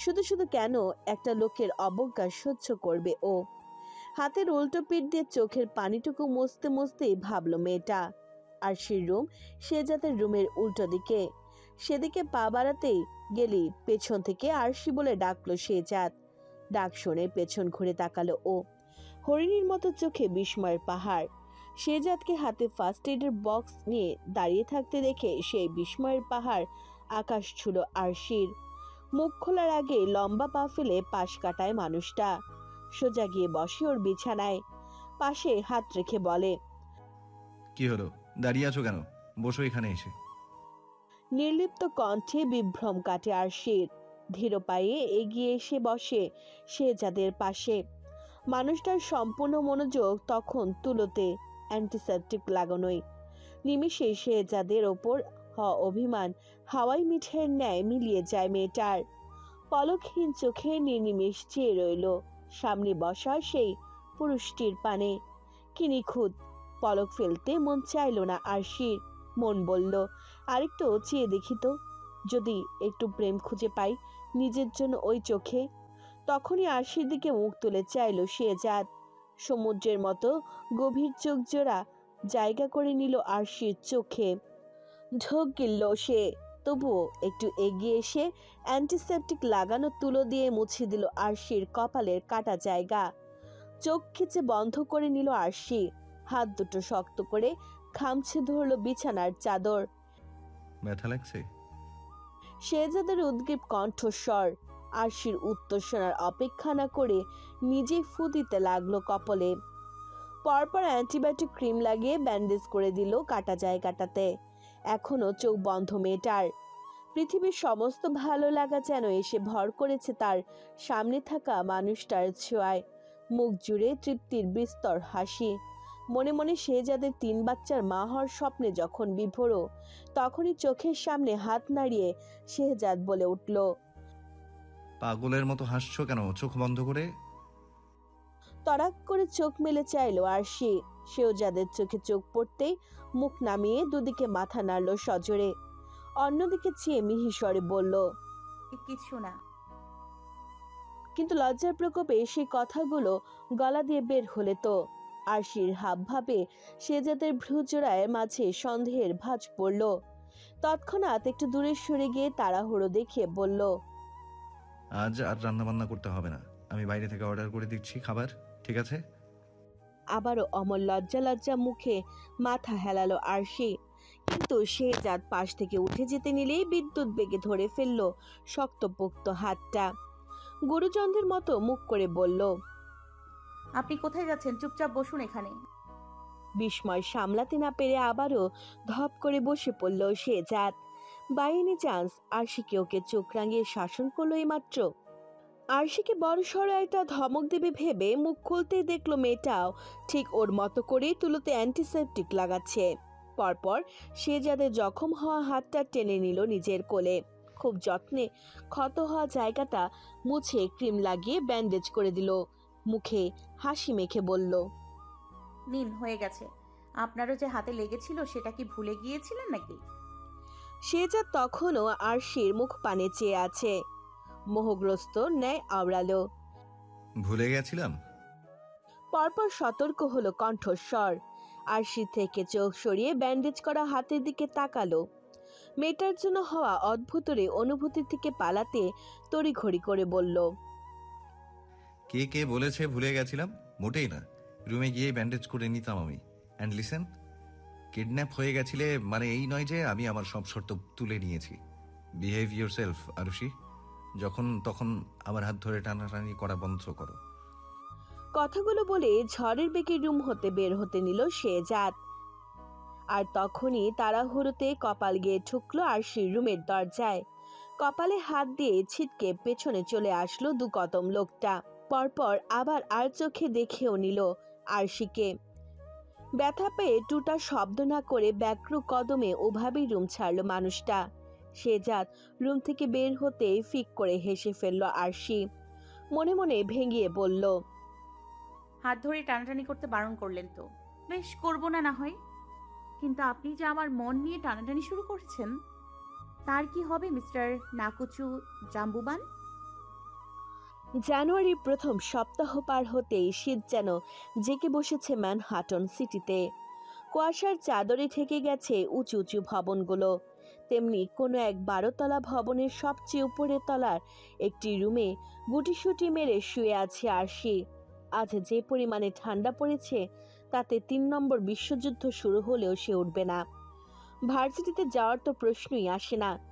শুধু শুধু কেন একটা লোকের অবজ্ঞা সহ্য করবে ও? হাতের উল্টো পিঠ দিয়ে চোখের পানিটুকু মুছতে মুছতেই ভাবলো মেয়েটা। আরশির রুম শেহজাদের রুমের উল্টো দিকে। সেদিকে পা বাড়াতেই গেলি পেছন থেকে আরশি বলে ডাকলো শেহজাদ। ডাক শুনে পেছন ঘুরে তাকালো ও। হরিণীর মতো চোখে বিস্ময়ের পাহাড়। শেহজাদকে হাতে ফার্স্ট এডের বক্স নিয়ে দাঁড়িয়ে থাকতে দেখে সেই বিস্ময়ের পাহাড় আকাশ ছুল আরশির। মুখ খোলার আগে লম্বা পা ফেলে পাশ কাটায় মানুষটা। সোজা গিয়ে বসে ওর বিছানায়, পাশে হাত রেখে বলে, কি হলো, দাঁড়িয়ে আছো কেন? বসো এখানে এসে। নির্লিপ্ত কণ্ঠে বিভ্রম কাটে আরশির। ধীর পায়ে এগিয়ে এসে বসে শেহজাদের পাশে। মানুষটার সম্পূর্ণ মনোযোগ তখন তুলোতে, অ্যান্টিসেপটিক লাগানোই। নিমিষে শেহজাদের ওপর অভিমান হাওয়াই মিঠের ন্যায় মিলিয়ে যায় মেয়েটার। পলকহীন চোখে নির্নিমেষ চেয়ে রইল সামনে বসা সেই পুরুষটির পানে। কি নিখুঁত! পলক ফেলতে মন চাইল না আরশির। মন বলল, আরেকটু চেয়ে দেখি তো, যদি একটু প্রেম খুঁজে পাই নিজের জন্য ওই চোখে। তখনই আরশির দিকে মুখ তুলে চাইল শেহজাদ। সমুদ্রের মতো গভীর চোখ জোড়া জায়গা করে নিল আরশির চোখে। ঢোক গিলল সে, তবুও একটু এগিয়ে এসে অ্যান্টিসেপটিক লাগানো তুলো দিয়ে মুছে দিল আরশির কপালের কাটা জায়গা। চোখ খিচে বন্ধ করে নিল আরশি। হাত দুটো শক্ত করে খামছে ধরল বিছানার চাদর। ব্যথা লাগছে? শেহজাদের উদ্গ্রীব কণ্ঠস্বর। আরশির উত্তর শোনার অপেক্ষা না করে নিজেই ফু দিতে লাগলো কপালে। পরপর অ্যান্টিবায়োটিক ক্রিম লাগিয়ে ব্যান্ডেজ করে দিল কাটা জায়গাটাতে। এখনো চোখ বন্ধ মেয়েটার। পৃথিবীর সমস্ত ভালো লাগা যেন এসে ভর করেছে তার সামনে থাকা মানুষটার ছোঁয়ায়। মুখ জুড়ে তৃপ্তির বিস্তর হাসি। মনে মনে শেহজাদের 3 বাচ্চার মা হওয়ার স্বপ্নে যখন বিভোর, তখনই চোখের সামনে হাত নাড়িয়ে শেহজাদ বলে উঠল, পাগলের মতো হাসছো কেন চোখ বন্ধ করে? তড়াক করে চোখ মেলে চাইল আরশি। শেহজাদের চোখে চোখ পড়তেই মুখ নামিয়ে দুদিকে মাথা নাড়ল সজোরে। অন্যদিকে চেয়ে মিহিস্বরে বলল, কিছু না। কিন্তু লজ্জার প্রকোপে সেই কথাগুলো গলা দিয়ে বের হলে তো। আরশির হাবভাবে শেহজাদের ভ্রুজোড়ায় মাঝে সন্দেহের ভাঁজ পড়ল। তৎক্ষণাৎ একটু দূরে সরে গিয়ে তাড়াহুড়ো দেখিয়ে বলল, আজ আর রান্না বান্না করতে হবে না, আমি বাইরে থেকে অর্ডার করে দিচ্ছি খাবার, ঠিক আছে? আবারও অমর লজ্জা লজ্জা মুখে মাথা হেলালো আরশি। কিন্তু শেহজাদ পাশ থেকে উঠে যেতে নিলেই বিদ্যুৎ বেগে ধরে ফেলল শক্তপোক্ত হাতটা। গুরুচন্দ্রের মতো মুখ করে বলল, আপনি কোথায় যাচ্ছেন? চুপচাপ বসুন এখানে। বিস্ময় সামলাতে না পেরে আবারও ধপ করে বসে পড়ল শেহজাদ। বাই এনি চান্স আরশিকে ওকে চোখ রাঙিয়ে শাসন করলো এইমাত্র। আরশিকে বড় সড়ো একটা ধমক দেবে ভেবে মুখ খুলতেই দেখলো মেয়েটাও ঠিক ওর মতো করেই তুলোতে অ্যান্টিসেপটিক লাগাচ্ছে। পরপর শেহজাদের জখম হওয়া হাতটা টেনে নিল নিজের কোলে। খুব যত্নে ক্ষত হওয়া জায়গাটা মুছে ক্রিম লাগিয়ে ব্যান্ডেজ করে দিল। মুখে হাসি মেখে বলল, নিন, হয়ে গেছে। আপনারও যে হাতে লেগেছিল সেটা কি ভুলে গিয়েছিলেন নাকি? শেহজাদ তখনও আরশির মুখ পানে চেয়ে আছে। মোহগ্রস্ত ন্যায় আওড়ালো, ভুলে গেছিলাম। পরপর সতর্ক হলো কণ্ঠস্বর। আরশি থেকে চোখ সরিয়ে ব্যান্ডেজ করা হাতের দিকে তাকালো। মেয়েটার জন্য হওয়া অদ্ভুতরে অনুভূতি থেকে পালাতে তড়িঘড়ি করে বলল, কে কে বলেছে ভুলে গেছিলাম? মোটেই না, রুমে গিয়ে ব্যান্ডেজ করে নিতাম আমি। অ্যান্ড লিসেন, কিডন্যাপ হয়ে গেছিলে মানে এই নয় যে আমি আমার সব শর্ত তুলে নিয়েছি। Behave your self Arushi. যখন তখন আমার হাত ধরে টানাটানি করা বন্ধ করো। কথাগুলো বলে ঝড়ের বেগে রুম হতে বের হতে নিল শেহজাদ। আর তখনই তাড়াহুড়োতে কপাল গিয়ে ঠুকলো আরশির রুমের দরজায়। কপালে হাত দিয়ে ছিটকে পেছনে চলে আসলো 2 কদম লোকটা। পরপর আবার আর চোখে দেখেও নিল আরশিকে। ব্যথা পেয়ে টুটা শব্দ না করে ব্যাঘ্র কদমে ওভাবেই রুম ছাড়লো মানুষটা। শেহজাদ রুম থেকে বের হতে ফিক করে হেসে ফেলল আরশি। মনে মনে ভেঙিয়ে বলল, হাত ধরে টানাটানি করতে বারণ করলেন তো। বেশ, করবো না না হয়। কিন্তু আপনি যে আমার মন নিয়ে টানাটানি শুরু করেছেন, তার কি হবে মিস্টার নাকুচু জাম্বুবান? জানুয়ারির প্রথম সপ্তাহ পার হতেই শীত যেন জেঁকে বসেছে ম্যানহাটন সিটিতে। কুয়াশার চাদরে ঢেকে গেছে উঁচু উঁচু ভবনগুলো। তেমনি কোনো এক 12তলা ভবনের সবচেয়ে উপরের তলার একটি রুমে গুটিসুটি মেরে শুয়ে আছে আরশি। আজ যে পরিমাণে ঠান্ডা পড়েছে তাতে 3 নম্বর বিশ্বযুদ্ধ শুরু হলেও সে উঠবে না। ভার্সিটিতে যাওয়ার তো প্রশ্নই আসে না।